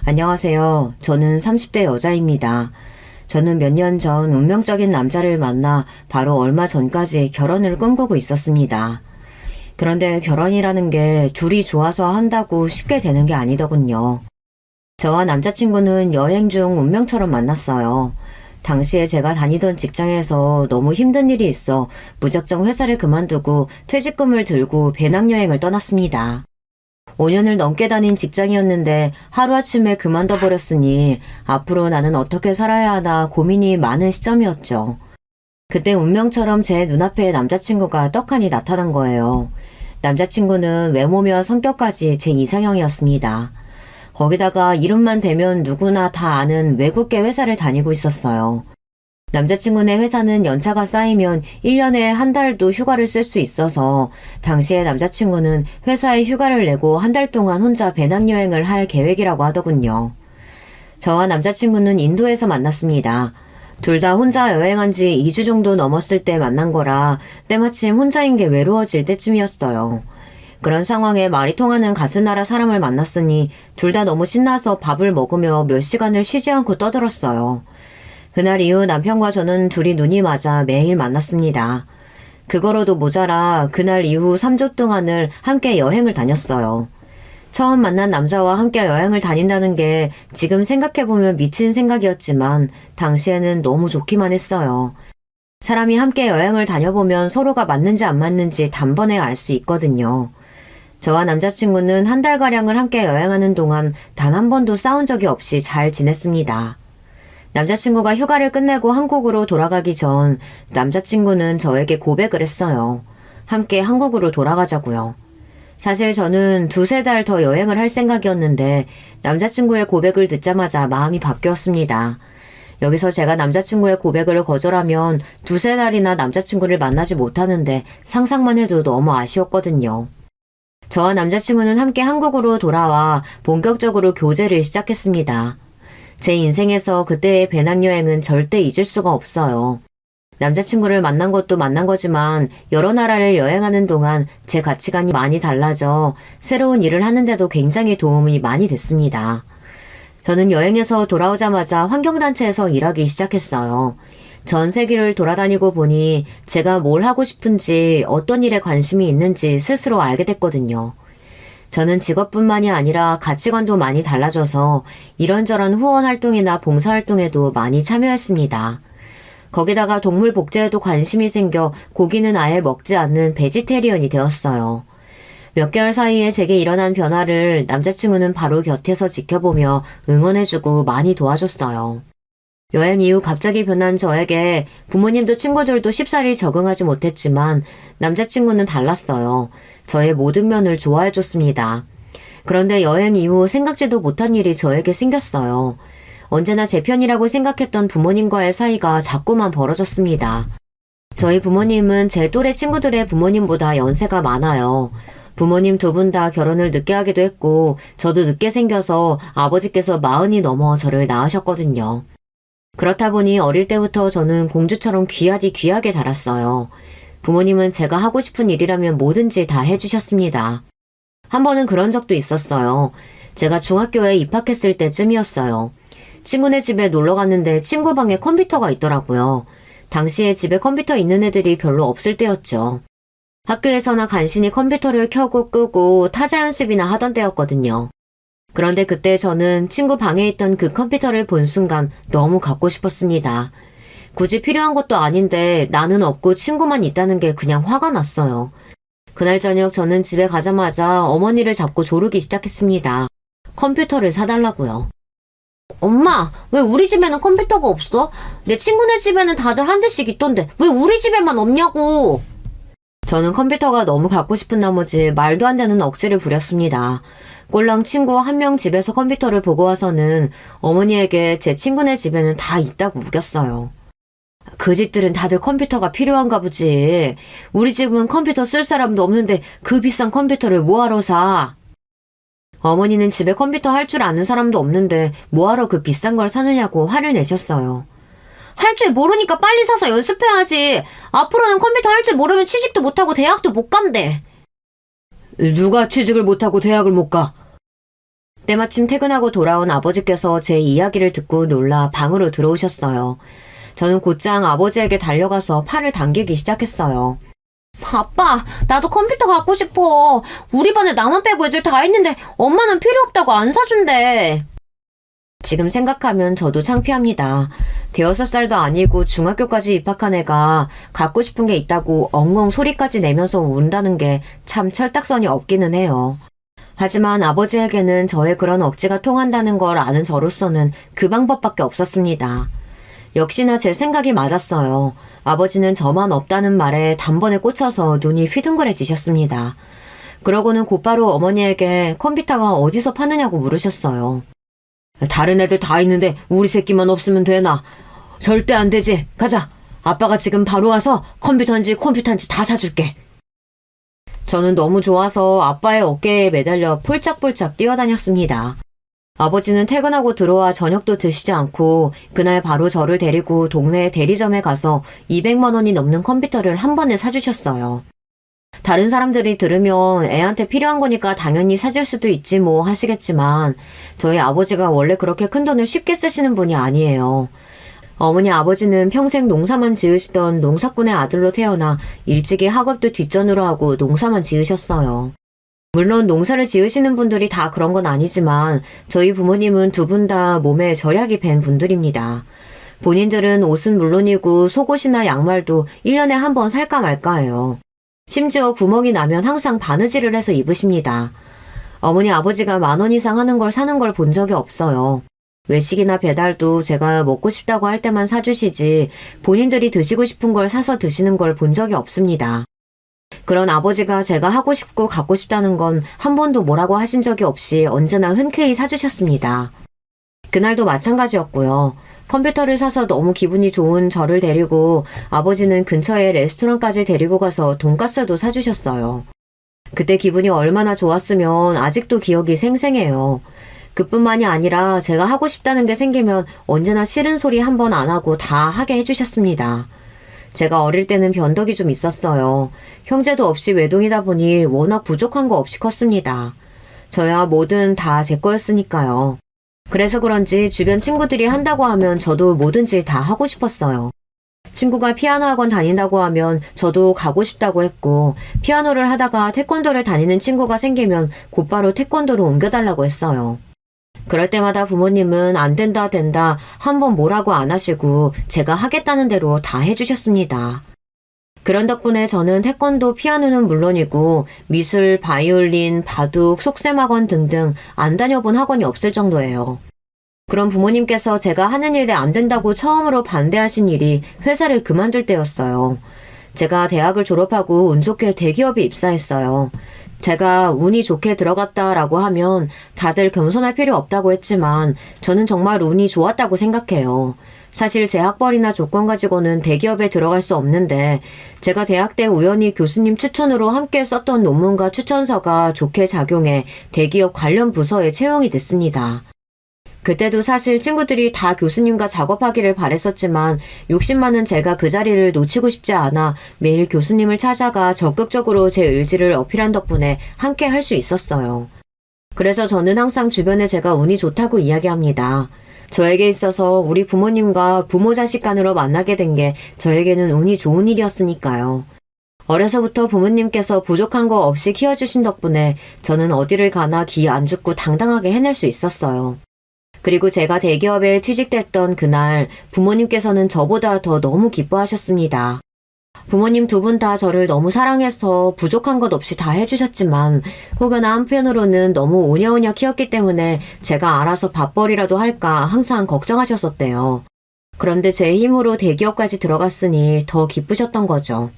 안녕하세요. 저는 30대 여자입니다. 저는 몇 년 전 운명적인 남자를 만나 바로 얼마 전까지 결혼을 꿈꾸고 있었습니다. 그런데 결혼이라는 게 둘이 좋아서 한다고 쉽게 되는 게 아니더군요. 저와 남자친구는 여행 중 운명처럼 만났어요. 당시에 제가 다니던 직장에서 너무 힘든 일이 있어 무작정 회사를 그만두고 퇴직금을 들고 배낭여행을 떠났습니다. 5년을 넘게 다닌 직장이었는데 하루아침에 그만둬 버렸으니 앞으로 나는 어떻게 살아야 하나 고민이 많은 시점이었죠. 그때 운명처럼 제 눈앞에 남자친구가 떡하니 나타난 거예요. 남자친구는 외모며 성격까지 제 이상형이었습니다. 거기다가 이름만 대면 누구나 다 아는 외국계 회사를 다니고 있었어요. 남자친구네 회사는 연차가 쌓이면 1년에 한 달도 휴가를 쓸 수 있어서 당시에 남자친구는 회사에 휴가를 내고 한 달 동안 혼자 배낭여행을 할 계획이라고 하더군요. 저와 남자친구는 인도에서 만났습니다. 둘 다 혼자 여행한 지 2주 정도 넘었을 때 만난 거라 때마침 혼자인 게 외로워질 때쯤이었어요. 그런 상황에 말이 통하는 같은 나라 사람을 만났으니 둘 다 너무 신나서 밥을 먹으며 몇 시간을 쉬지 않고 떠들었어요. 그날 이후 남편과 저는 둘이 눈이 맞아 매일 만났습니다. 그거로도 모자라 그날 이후 3주 동안을 함께 여행을 다녔어요. 처음 만난 남자와 함께 여행을 다닌다는 게 지금 생각해보면 미친 생각이었지만 당시에는 너무 좋기만 했어요. 사람이 함께 여행을 다녀보면 서로가 맞는지 안 맞는지 단번에 알 수 있거든요. 저와 남자친구는 한 달가량을 함께 여행하는 동안 단 한 번도 싸운 적이 없이 잘 지냈습니다. 남자친구가 휴가를 끝내고 한국으로 돌아가기 전 남자친구는 저에게 고백을 했어요. 함께 한국으로 돌아가자고요. 사실 저는 2-3달 더 여행을 할 생각이었는데 남자친구의 고백을 듣자마자 마음이 바뀌었습니다. 여기서 제가 남자친구의 고백을 거절하면 2-3달이나 남자친구를 만나지 못하는데 상상만 해도 너무 아쉬웠거든요. 저와 남자친구는 함께 한국으로 돌아와 본격적으로 교제를 시작했습니다. 제 인생에서 그때의 배낭여행은 절대 잊을 수가 없어요. 남자친구를 만난 것도 만난 거지만 여러 나라를 여행하는 동안 제 가치관이 많이 달라져 새로운 일을 하는데도 굉장히 도움이 많이 됐습니다. 저는 여행에서 돌아오자마자 환경단체에서 일하기 시작했어요. 전 세계를 돌아다니고 보니 제가 뭘 하고 싶은지 어떤 일에 관심이 있는지 스스로 알게 됐거든요. 저는 직업뿐만이 아니라 가치관도 많이 달라져서 이런저런 후원 활동이나 봉사 활동에도 많이 참여했습니다. 거기다가 동물 복제에도 관심이 생겨 고기는 아예 먹지 않는 베지테리언이 되었어요. 몇 개월 사이에 제게 일어난 변화를 남자친구는 바로 곁에서 지켜보며 응원해주고 많이 도와줬어요. 여행 이후 갑자기 변한 저에게 부모님도 친구들도 쉽사리 적응하지 못했지만 남자친구는 달랐어요. 저의 모든 면을 좋아해줬습니다. 그런데 여행 이후 생각지도 못한 일이 저에게 생겼어요. 언제나 제 편이라고 생각했던 부모님과의 사이가 자꾸만 벌어졌습니다. 저희 부모님은 제 또래 친구들의 부모님보다 연세가 많아요. 부모님 2분 다 결혼을 늦게 하기도 했고 저도 늦게 생겨서 아버지께서 40이 넘어 저를 낳으셨거든요. 그렇다 보니 어릴 때부터 저는 공주처럼 귀하게 자랐어요. 부모님은 제가 하고 싶은 일이라면 뭐든지 다 해주셨습니다. 한 번은 그런 적도 있었어요. 제가 중학교에 입학했을 때쯤이었어요. 친구네 집에 놀러 갔는데 친구 방에 컴퓨터가 있더라고요. 당시에 집에 컴퓨터 있는 애들이 별로 없을 때였죠. 학교에서나 간신히 컴퓨터를 켜고 끄고 타자 연습이나 하던 때였거든요. 그런데 그때 저는 친구 방에 있던 그 컴퓨터를 본 순간 너무 갖고 싶었습니다. 굳이 필요한 것도 아닌데 나는 없고 친구만 있다는 게 그냥 화가 났어요. 그날 저녁 저는 집에 가자마자 어머니를 잡고 조르기 시작했습니다. 컴퓨터를 사달라고요. 엄마, 왜 우리 집에는 컴퓨터가 없어? 내 친구네 집에는 다들 한 대씩 있던데 왜 우리 집에만 없냐고! 저는 컴퓨터가 너무 갖고 싶은 나머지 말도 안 되는 억지를 부렸습니다. 꼴랑 친구 한 명 집에서 컴퓨터를 보고 와서는 어머니에게 제 친구네 집에는 다 있다고 우겼어요. 그 집들은 다들 컴퓨터가 필요한가 보지. 우리 집은 컴퓨터 쓸 사람도 없는데 그 비싼 컴퓨터를 뭐하러 사? 어머니는 집에 컴퓨터 할 줄 아는 사람도 없는데 뭐하러 그 비싼 걸 사느냐고 화를 내셨어요. 할 줄 모르니까 빨리 사서 연습해야지. 앞으로는 컴퓨터 할 줄 모르면 취직도 못하고 대학도 못 간대. 누가 취직을 못하고 대학을 못 가? 때마침 퇴근하고 돌아온 아버지께서 제 이야기를 듣고 놀라 방으로 들어오셨어요. 저는 곧장 아버지에게 달려가서 팔을 당기기 시작했어요. 아빠, 나도 컴퓨터 갖고 싶어. 우리 반에 나만 빼고 애들 다 있는데 엄마는 필요 없다고 안 사준대. 지금 생각하면 저도 창피합니다. 6살도 아니고 중학교까지 입학한 애가 갖고 싶은 게 있다고 엉엉 소리까지 내면서 운다는 게 참 철딱선이 없기는 해요. 하지만 아버지에게는 저의 그런 억지가 통한다는 걸 아는 저로서는 그 방법밖에 없었습니다. 역시나 제 생각이 맞았어요. 아버지는 저만 없다는 말에 단번에 꽂혀서 눈이 휘둥그레지셨습니다. 그러고는 곧바로 어머니에게 컴퓨터가 어디서 파느냐고 물으셨어요. 다른 애들 다 있는데 우리 새끼만 없으면 되나? 절대 안 되지. 가자. 아빠가 지금 바로 와서 컴퓨터인지 다 사줄게. 저는 너무 좋아서 아빠의 어깨에 매달려 폴짝폴짝 뛰어다녔습니다. 아버지는 퇴근하고 들어와 저녁도 드시지 않고 그날 바로 저를 데리고 동네 대리점에 가서 200만 원이 넘는 컴퓨터를 한 번에 사주셨어요. 다른 사람들이 들으면 애한테 필요한 거니까 당연히 사줄 수도 있지 뭐 하시겠지만 저희 아버지가 원래 그렇게 큰 돈을 쉽게 쓰시는 분이 아니에요. 어머니 아버지는 평생 농사만 지으시던 농사꾼의 아들로 태어나 일찍이 학업도 뒷전으로 하고 농사만 지으셨어요. 물론 농사를 지으시는 분들이 다 그런 건 아니지만 저희 부모님은 두 분 다 몸에 절약이 밴 분들입니다. 본인들은 옷은 물론이고 속옷이나 양말도 1년에 한 번 살까 말까해요. 심지어 구멍이 나면 항상 바느질을 해서 입으십니다. 어머니 아버지가 10,000원 이상 하는 걸 사는 걸 본 적이 없어요. 외식이나 배달도 제가 먹고 싶다고 할 때만 사주시지 본인들이 드시고 싶은 걸 사서 드시는 걸 본 적이 없습니다. 그런 아버지가 제가 하고 싶고 갖고 싶다는 건 한 번도 뭐라고 하신 적이 없이 언제나 흔쾌히 사주셨습니다. 그날도 마찬가지였고요. 컴퓨터를 사서 너무 기분이 좋은 저를 데리고 아버지는 근처에 레스토랑까지 데리고 가서 돈가스도 사주셨어요. 그때 기분이 얼마나 좋았으면 아직도 기억이 생생해요. 그뿐만이 아니라 제가 하고 싶다는 게 생기면 언제나 싫은 소리 한 번 안 하고 다 하게 해주셨습니다. 제가 어릴 때는 변덕이 좀 있었어요. 형제도 없이 외동이다 보니 워낙 부족한 거 없이 컸습니다. 저야 뭐든 다 제 거였으니까요. 그래서 그런지 주변 친구들이 한다고 하면 저도 뭐든지 다 하고 싶었어요. 친구가 피아노 학원 다닌다고 하면 저도 가고 싶다고 했고 피아노를 하다가 태권도를 다니는 친구가 생기면 곧바로 태권도로 옮겨달라고 했어요. 그럴 때마다 부모님은 안 된다 된다 한 번 뭐라고 안 하시고 제가 하겠다는 대로 다 해주셨습니다. 그런 덕분에 저는 태권도, 피아노는 물론이고 미술, 바이올린, 바둑, 속셈학원 등등 안 다녀본 학원이 없을 정도예요. 그런 부모님께서 제가 하는 일에 안 된다고 처음으로 반대하신 일이 회사를 그만둘 때였어요. 제가 대학을 졸업하고 운 좋게 대기업에 입사했어요. 제가 운이 좋게 들어갔다라고 하면 다들 겸손할 필요 없다고 했지만 저는 정말 운이 좋았다고 생각해요. 사실 제 학벌이나 조건 가지고는 대기업에 들어갈 수 없는데 제가 대학 때 우연히 교수님 추천으로 함께 썼던 논문과 추천서가 좋게 작용해 대기업 관련 부서에 채용이 됐습니다. 그때도 사실 친구들이 다 교수님과 작업하기를 바랬었지만 욕심 많은 제가 그 자리를 놓치고 싶지 않아 매일 교수님을 찾아가 적극적으로 제 의지를 어필한 덕분에 함께 할 수 있었어요. 그래서 저는 항상 주변에 제가 운이 좋다고 이야기합니다. 저에게 있어서 우리 부모님과 부모 자식 간으로 만나게 된 게 저에게는 운이 좋은 일이었으니까요. 어려서부터 부모님께서 부족한 거 없이 키워주신 덕분에 저는 어디를 가나 기 안 죽고 당당하게 해낼 수 있었어요. 그리고 제가 대기업에 취직됐던 그날 부모님께서는 저보다 더 너무 기뻐하셨습니다. 부모님 두 분 다 저를 너무 사랑해서 부족한 것 없이 다 해주셨지만 혹여나 한편으로는 너무 오냐오냐 키웠기 때문에 제가 알아서 밥벌이라도 할까 항상 걱정하셨었대요. 그런데 제 힘으로 대기업까지 들어갔으니 더 기쁘셨던 거죠.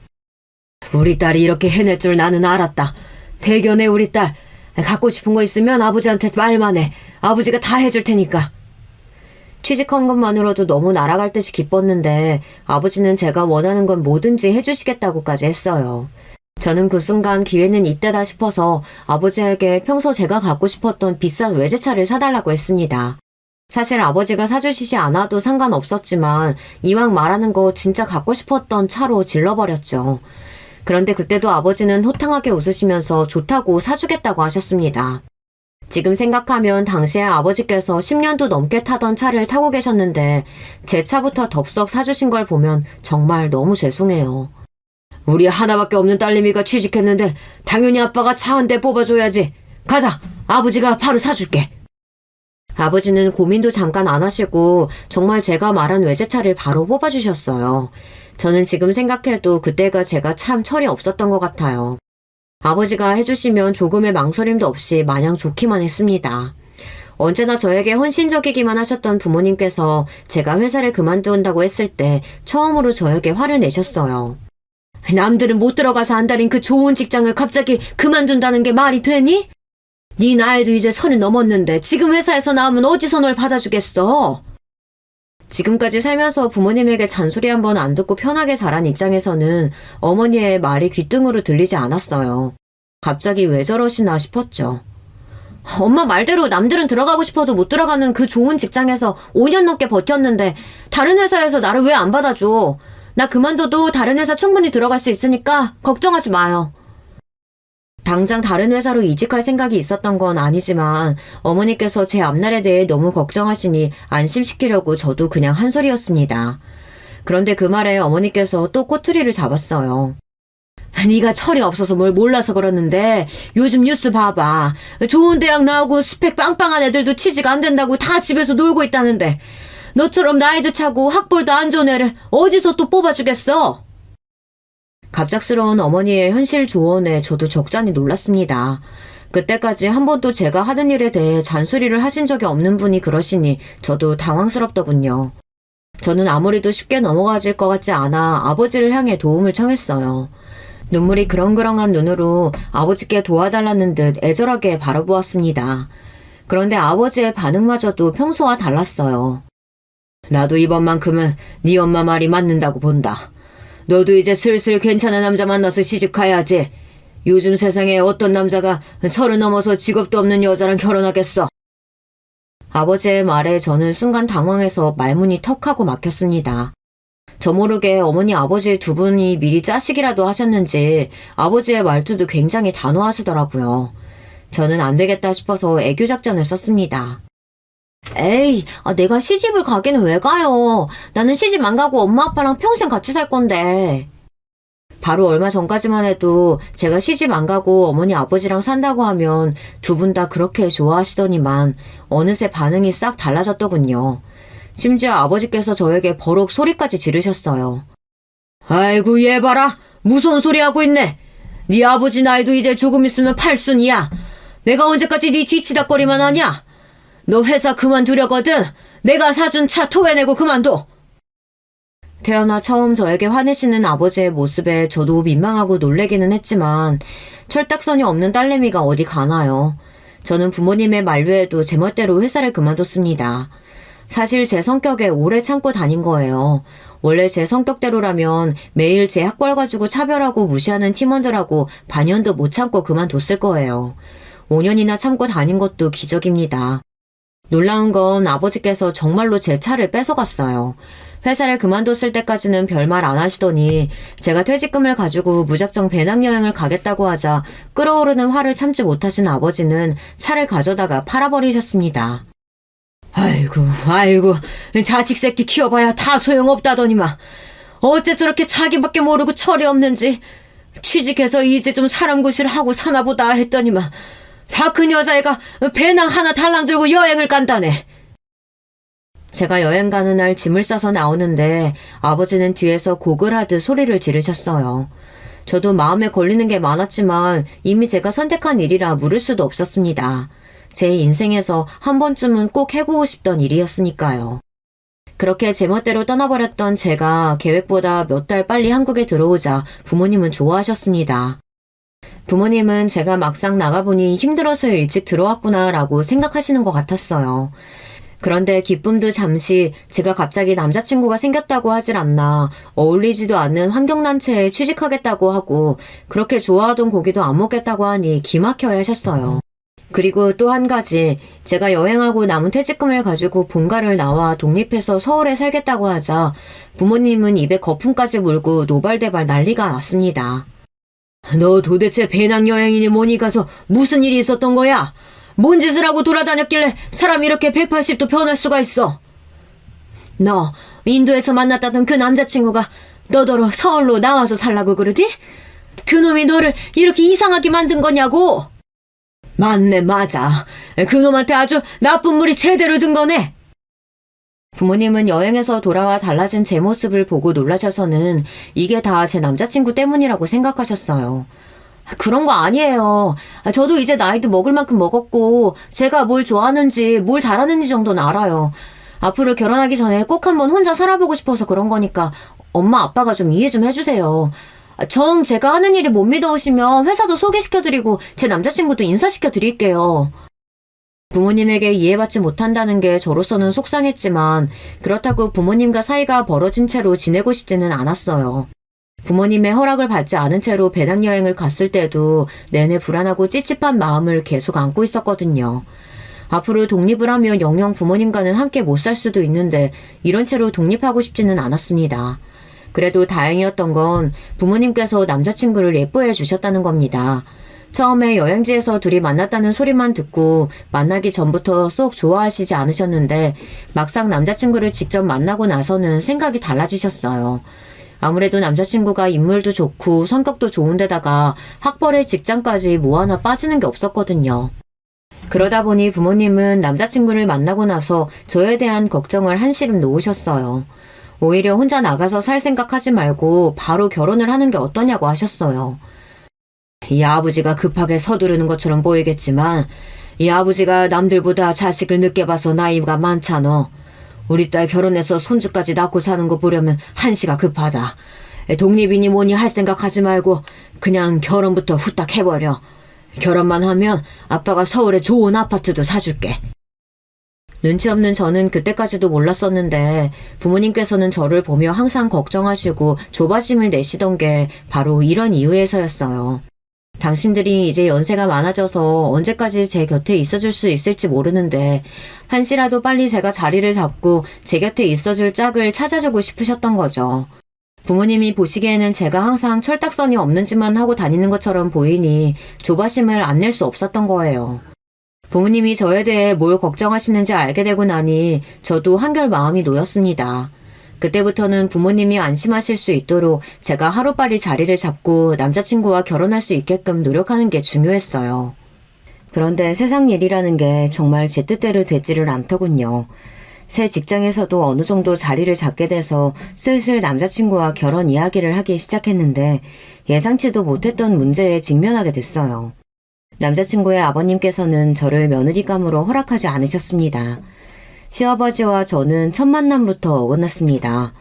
우리 딸이 이렇게 해낼 줄 나는 알았다. 대견해 우리 딸. 갖고 싶은 거 있으면 아버지한테 말만 해. 아버지가 다 해줄 테니까. 취직한 것만으로도 너무 날아갈 듯이 기뻤는데 아버지는 제가 원하는 건 뭐든지 해주시겠다고까지 했어요. 저는 그 순간 기회는 이때다 싶어서 아버지에게 평소 제가 갖고 싶었던 비싼 외제차를 사달라고 했습니다. 사실 아버지가 사주시지 않아도 상관없었지만 이왕 말하는 거 진짜 갖고 싶었던 차로 질러버렸죠. 그런데 그때도 아버지는 호탕하게 웃으시면서 좋다고 사주겠다고 하셨습니다. 지금 생각하면 당시에 아버지께서 10년도 넘게 타던 차를 타고 계셨는데 제 차부터 덥석 사주신 걸 보면 정말 너무 죄송해요. 우리 하나밖에 없는 딸내미가 취직했는데 당연히 아빠가 차 한 대 뽑아줘야지. 가자. 아버지가 바로 사줄게. 아버지는 고민도 잠깐 안 하시고 정말 제가 말한 외제차를 바로 뽑아주셨어요. 저는 지금 생각해도 그때가 제가 참 철이 없었던 것 같아요. 아버지가 해주시면 조금의 망설임도 없이 마냥 좋기만 했습니다. 언제나 저에게 헌신적이기만 하셨던 부모님께서 제가 회사를 그만둔다고 했을 때 처음으로 저에게 화를 내셨어요. 남들은 못 들어가서 안달인 그 좋은 직장을 갑자기 그만둔다는 게 말이 되니? 네 나이도 이제 30 넘었는데 지금 회사에서 나오면 어디서 널 받아주겠어? 지금까지 살면서 부모님에게 잔소리 한 번 안 듣고 편하게 자란 입장에서는 어머니의 말이 귓등으로 들리지 않았어요. 갑자기 왜 저러시나 싶었죠. 엄마 말대로 남들은 들어가고 싶어도 못 들어가는 그 좋은 직장에서 5년 넘게 버텼는데 다른 회사에서 나를 왜 안 받아줘? 나 그만둬도 다른 회사 충분히 들어갈 수 있으니까 걱정하지 마요. 당장 다른 회사로 이직할 생각이 있었던 건 아니지만 어머니께서 제 앞날에 대해 너무 걱정하시니 안심시키려고 저도 그냥 한 소리였습니다. 그런데 그 말에 어머니께서 또 꼬투리를 잡았어요. 네가 철이 없어서 뭘 몰라서 그러는데 요즘 뉴스 봐봐. 좋은 대학 나오고 스펙 빵빵한 애들도 취직 안 된다고 다 집에서 놀고 있다는데 너처럼 나이도 차고 학벌도 안 좋은 애를 어디서 또 뽑아주겠어? 갑작스러운 어머니의 현실 조언에 저도 적잖이 놀랐습니다. 그때까지 한 번도 제가 하는 일에 대해 잔소리를 하신 적이 없는 분이 그러시니 저도 당황스럽더군요. 저는 아무리도 쉽게 넘어가질 것 같지 않아 아버지를 향해 도움을 청했어요. 눈물이 그렁그렁한 눈으로 아버지께 도와달라는 듯 애절하게 바라보았습니다. 그런데 아버지의 반응마저도 평소와 달랐어요. 나도 이번만큼은 네 엄마 말이 맞는다고 본다. 너도 이제 슬슬 괜찮은 남자 만나서 시집 가야지. 요즘 세상에 어떤 남자가 30 넘어서 직업도 없는 여자랑 결혼하겠어. 아버지의 말에 저는 순간 당황해서 말문이 턱하고 막혔습니다. 저 모르게 어머니 아버지 두 분이 미리 짜시기라도 하셨는지 아버지의 말투도 굉장히 단호하시더라고요. 저는 안 되겠다 싶어서 애교 작전을 썼습니다. 에이, 내가 시집을 가기는 왜 가요? 나는 시집 안 가고 엄마 아빠랑 평생 같이 살 건데. 바로 얼마 전까지만 해도 제가 시집 안 가고 어머니 아버지랑 산다고 하면 두 분 다 그렇게 좋아하시더니만 어느새 반응이 싹 달라졌더군요. 심지어 아버지께서 저에게 버럭 소리까지 지르셨어요. 아이고 얘 봐라. 무서운 소리 하고 있네. 네 아버지 나이도 이제 조금 있으면 8순이야. 내가 언제까지 네 뒤치다거리만 하냐? 너 회사 그만두려거든. 내가 사준 차 토해내고 그만둬. 태어나 처음 저에게 화내시는 아버지의 모습에 저도 민망하고 놀래기는 했지만 철딱선이 없는 딸내미가 어디 가나요. 저는 부모님의 만류에도 제 멋대로 회사를 그만뒀습니다. 사실 제 성격에 오래 참고 다닌 거예요. 원래 제 성격대로라면 매일 제 학벌 가지고 차별하고 무시하는 팀원들하고 반년도 못 참고 그만뒀을 거예요. 5년이나 참고 다닌 것도 기적입니다. 놀라운 건 아버지께서 정말로 제 차를 뺏어갔어요. 회사를 그만뒀을 때까지는 별말 안 하시더니 제가 퇴직금을 가지고 무작정 배낭여행을 가겠다고 하자 끓어오르는 화를 참지 못하신 아버지는 차를 가져다가 팔아버리셨습니다. 아이고, 자식 새끼 키워봐야 다 소용없다더니만. 어째 저렇게 자기밖에 모르고 철이 없는지. 취직해서 이제 좀 사람 구실을 하고 사나보다 했더니만 다 그 여자애가 배낭 하나 달랑 들고 여행을 간다네. 제가 여행 가는 날 짐을 싸서 나오는데 아버지는 뒤에서 고글하듯 소리를 지르셨어요. 저도 마음에 걸리는 게 많았지만 이미 제가 선택한 일이라 물을 수도 없었습니다. 제 인생에서 한 번쯤은 꼭 해보고 싶던 일이었으니까요. 그렇게 제멋대로 떠나버렸던 제가 계획보다 몇 달 빨리 한국에 들어오자 부모님은 좋아하셨습니다. 부모님은 제가 막상 나가보니 힘들어서 일찍 들어왔구나 라고 생각하시는 것 같았어요. 그런데 기쁨도 잠시 제가 갑자기 남자친구가 생겼다고 하질 않나 어울리지도 않는 환경단체에 취직하겠다고 하고 그렇게 좋아하던 고기도 안 먹겠다고 하니 기막혀야 하셨어요. 그리고 또 한 가지, 제가 여행하고 남은 퇴직금을 가지고 본가를 나와 독립해서 서울에 살겠다고 하자 부모님은 입에 거품까지 물고 노발대발 난리가 났습니다. 너 도대체 배낭여행이니 뭐니 가서 무슨 일이 있었던 거야? 뭔 짓을 하고 돌아다녔길래 사람이 이렇게 180도 변할 수가 있어? 너 인도에서 만났다던 그 남자친구가 너더러 서울로 나와서 살라고 그러디? 그놈이 너를 이렇게 이상하게 만든 거냐고? 맞네, 맞아. 그놈한테 아주 나쁜 물이 제대로 든 거네. 부모님은 여행에서 돌아와 달라진 제 모습을 보고 놀라셔서는 이게 다 제 남자친구 때문이라고 생각하셨어요. 그런 거 아니에요. 저도 이제 나이도 먹을 만큼 먹었고 제가 뭘 좋아하는지 뭘 잘하는지 정도는 알아요. 앞으로 결혼하기 전에 꼭 한번 혼자 살아보고 싶어서 그런 거니까 엄마 아빠가 좀 이해 좀 해주세요. 정 제가 하는 일이 못 믿어오시면 회사도 소개시켜드리고 제 남자친구도 인사시켜드릴게요. 부모님에게 이해받지 못한다는 게 저로서는 속상했지만 그렇다고 부모님과 사이가 벌어진 채로 지내고 싶지는 않았어요. 부모님의 허락을 받지 않은 채로 배낭여행을 갔을 때도 내내 불안하고 찝찝한 마음을 계속 안고 있었거든요. 앞으로 독립을 하면 영영 부모님과는 함께 못 살 수도 있는데 이런 채로 독립하고 싶지는 않았습니다. 그래도 다행이었던 건 부모님께서 남자친구를 예뻐해 주셨다는 겁니다. 처음에 여행지에서 둘이 만났다는 소리만 듣고 만나기 전부터 쏙 좋아하시지 않으셨는데 막상 남자친구를 직접 만나고 나서는 생각이 달라지셨어요. 아무래도 남자친구가 인물도 좋고 성격도 좋은데다가 학벌에 직장까지 뭐 하나 빠지는 게 없었거든요. 그러다 보니 부모님은 남자친구를 만나고 나서 저에 대한 걱정을 한시름 놓으셨어요. 오히려 혼자 나가서 살 생각하지 말고 바로 결혼을 하는 게 어떠냐고 하셨어요. 이 아버지가 급하게 서두르는 것처럼 보이겠지만 이 아버지가 남들보다 자식을 늦게 봐서 나이가 많잖아. 우리 딸 결혼해서 손주까지 낳고 사는 거 보려면 한시가 급하다. 독립이니 뭐니 할 생각하지 말고 그냥 결혼부터 후딱 해버려. 결혼만 하면 아빠가 서울에 좋은 아파트도 사줄게. 눈치 없는 저는 그때까지도 몰랐었는데 부모님께서는 저를 보며 항상 걱정하시고 조바심을 내시던 게 바로 이런 이유에서였어요. 당신들이 이제 연세가 많아져서 언제까지 제 곁에 있어줄 수 있을지 모르는데 한시라도 빨리 제가 자리를 잡고 제 곁에 있어줄 짝을 찾아주고 싶으셨던 거죠. 부모님이 보시기에는 제가 항상 철딱선이 없는 짓만 하고 다니는 것처럼 보이니 조바심을 안 낼 수 없었던 거예요. 부모님이 저에 대해 뭘 걱정하시는지 알게 되고 나니 저도 한결 마음이 놓였습니다. 그때부터는 부모님이 안심하실 수 있도록 제가 하루빨리 자리를 잡고 남자친구와 결혼할 수 있게끔 노력하는 게 중요했어요. 그런데 세상 일이라는 게 정말 제 뜻대로 되지를 않더군요. 새 직장에서도 어느 정도 자리를 잡게 돼서 슬슬 남자친구와 결혼 이야기를 하기 시작했는데 예상치도 못했던 문제에 직면하게 됐어요. 남자친구의 아버님께서는 저를 며느리감으로 허락하지 않으셨습니다. 시아버지와 저는 첫 만남부터 어긋났습니다.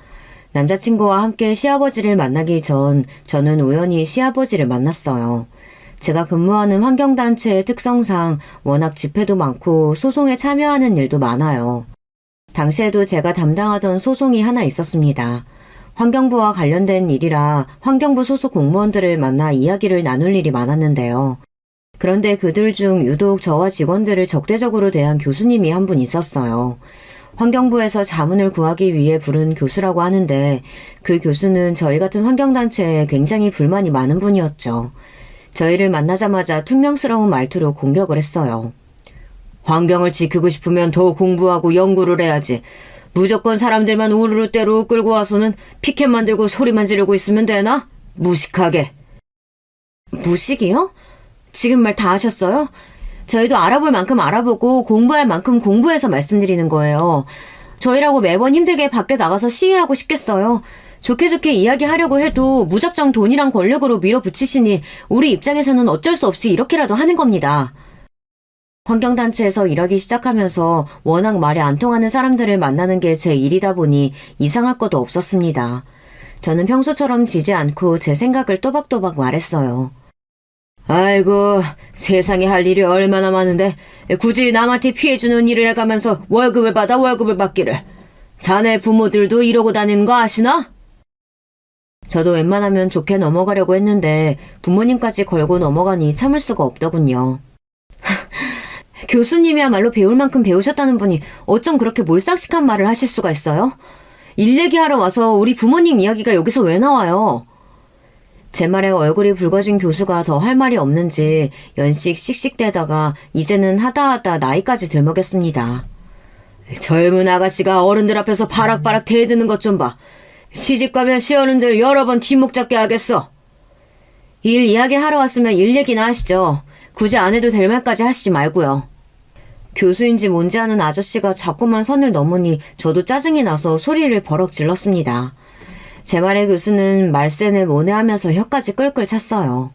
남자친구와 함께 시아버지를 만나기 전 저는 우연히 시아버지를 만났어요. 제가 근무하는 환경단체의 특성상 워낙 집회도 많고 소송에 참여하는 일도 많아요. 당시에도 제가 담당하던 소송이 하나 있었습니다. 환경부와 관련된 일이라 환경부 소속 공무원들을 만나 이야기를 나눌 일이 많았는데요. 그런데 그들 중 유독 저와 직원들을 적대적으로 대한 교수님이 한 분 있었어요. 환경부에서 자문을 구하기 위해 부른 교수라고 하는데 그 교수는 저희 같은 환경단체에 굉장히 불만이 많은 분이었죠. 저희를 만나자마자 퉁명스러운 말투로 공격을 했어요. 환경을 지키고 싶으면 더 공부하고 연구를 해야지. 무조건 사람들만 우르르 때로 끌고 와서는 피켓 만들고 소리만 지르고 있으면 되나? 무식하게. 무식이요? 지금 말 다 하셨어요? 저희도 알아볼 만큼 알아보고 공부할 만큼 공부해서 말씀드리는 거예요. 저희라고 매번 힘들게 밖에 나가서 시위하고 싶겠어요? 좋게 좋게 이야기하려고 해도 무작정 돈이랑 권력으로 밀어붙이시니 우리 입장에서는 어쩔 수 없이 이렇게라도 하는 겁니다. 환경단체에서 일하기 시작하면서 워낙 말이 안 통하는 사람들을 만나는 게 제 일이다 보니 이상할 것도 없었습니다. 저는 평소처럼 지지 않고 제 생각을 또박또박 말했어요. 아이고, 세상에 할 일이 얼마나 많은데 굳이 남한테 피해주는 일을 해가면서 월급을 받기를. 자네 부모들도 이러고 다니는 거 아시나? 저도 웬만하면 좋게 넘어가려고 했는데 부모님까지 걸고 넘어가니 참을 수가 없더군요. 교수님이야말로 배울 만큼 배우셨다는 분이 어쩜 그렇게 몰상식한 말을 하실 수가 있어요? 일 얘기하러 와서 우리 부모님 이야기가 여기서 왜 나와요? 제 말에 얼굴이 붉어진 교수가 더 할 말이 없는지 연씩 씩씩대다가 이제는 하다하다 나이까지 들먹였습니다. 젊은 아가씨가 어른들 앞에서 바락바락 대드는 것 좀 봐. 시집가면 시어른들 여러 번 뒷목 잡게 하겠어. 일 이야기하러 왔으면 일 얘기나 하시죠. 굳이 안 해도 될 말까지 하시지 말고요. 교수인지 뭔지 아는 아저씨가 자꾸만 선을 넘으니 저도 짜증이 나서 소리를 버럭 질렀습니다. 제 말에 교수는 말세네 뭐네 하면서 혀까지 끌끌 찼어요.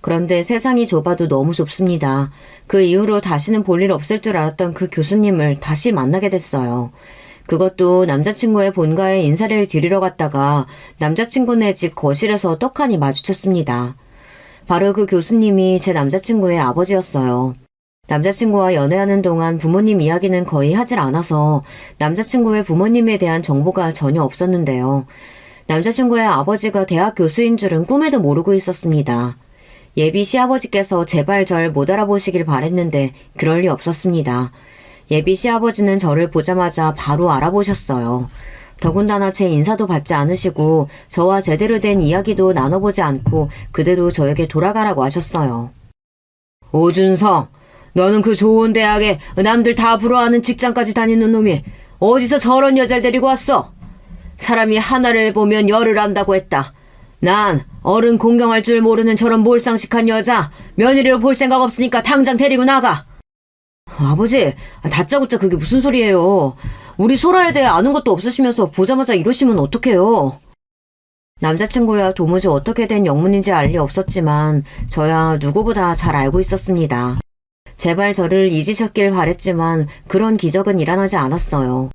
그런데 세상이 좁아도 너무 좁습니다. 그 이후로 다시는 볼 일 없을 줄 알았던 그 교수님을 다시 만나게 됐어요. 그것도 남자친구의 본가에 인사를 드리러 갔다가 남자친구네 집 거실에서 떡하니 마주쳤습니다. 바로 그 교수님이 제 남자친구의 아버지였어요. 남자친구와 연애하는 동안 부모님 이야기는 거의 하질 않아서 남자친구의 부모님에 대한 정보가 전혀 없었는데요. 남자친구의 아버지가 대학 교수인 줄은 꿈에도 모르고 있었습니다. 예비 시아버지께서 제발 절 못 알아보시길 바랬는데 그럴 리 없었습니다. 예비 시아버지는 저를 보자마자 바로 알아보셨어요. 더군다나 제 인사도 받지 않으시고 저와 제대로 된 이야기도 나눠보지 않고 그대로 저에게 돌아가라고 하셨어요. 오준성, 너는 그 좋은 대학에 남들 다 부러워하는 직장까지 다니는 놈이 어디서 저런 여자를 데리고 왔어? 사람이 하나를 보면 열을 안다고 했다. 난 어른 공경할 줄 모르는 저런 몰상식한 여자 며느리로 볼 생각 없으니까 당장 데리고 나가. 아버지, 다짜고짜 그게 무슨 소리예요. 우리 소라에 대해 아는 것도 없으시면서 보자마자 이러시면 어떡해요. 남자친구야 도무지 어떻게 된 영문인지 알 리 없었지만 저야 누구보다 잘 알고 있었습니다. 제발 저를 잊으셨길 바랬지만 그런 기적은 일어나지 않았어요.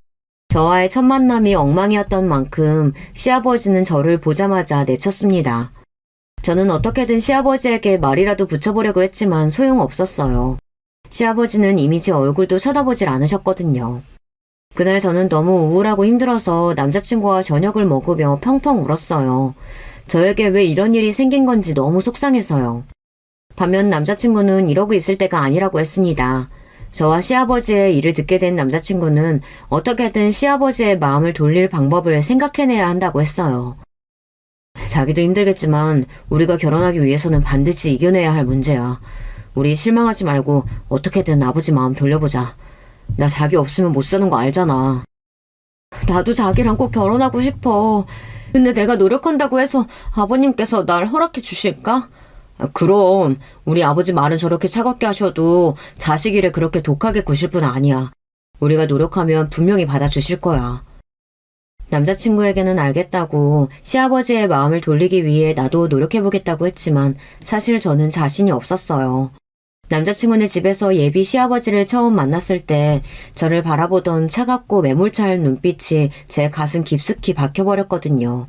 저와의 첫 만남이 엉망이었던 만큼 시아버지는 저를 보자마자 내쳤습니다. 저는 어떻게든 시아버지에게 말이라도 붙여보려고 했지만 소용없었어요. 시아버지는 이미 제 얼굴도 쳐다보질 않으셨거든요. 그날 저는 너무 우울하고 힘들어서 남자친구와 저녁을 먹으며 펑펑 울었어요. 저에게 왜 이런 일이 생긴 건지 너무 속상해서요. 반면 남자친구는 이러고 있을 때가 아니라고 했습니다. 저와 시아버지의 일을 듣게 된 남자친구는 어떻게든 시아버지의 마음을 돌릴 방법을 생각해내야 한다고 했어요. 자기도 힘들겠지만 우리가 결혼하기 위해서는 반드시 이겨내야 할 문제야. 우리 실망하지 말고 어떻게든 아버지 마음 돌려보자. 나 자기 없으면 못 사는 거 알잖아. 나도 자기랑 꼭 결혼하고 싶어. 근데 내가 노력한다고 해서 아버님께서 날 허락해 주실까? 그럼 우리 아버지 말은 저렇게 차갑게 하셔도 자식 일에 그렇게 독하게 구실 분 아니야. 우리가 노력하면 분명히 받아주실 거야. 남자친구에게는 알겠다고 시아버지의 마음을 돌리기 위해 나도 노력해보겠다고 했지만 사실 저는 자신이 없었어요. 남자친구네 집에서 예비 시아버지를 처음 만났을 때 저를 바라보던 차갑고 매몰찬 눈빛이 제 가슴 깊숙이 박혀버렸거든요.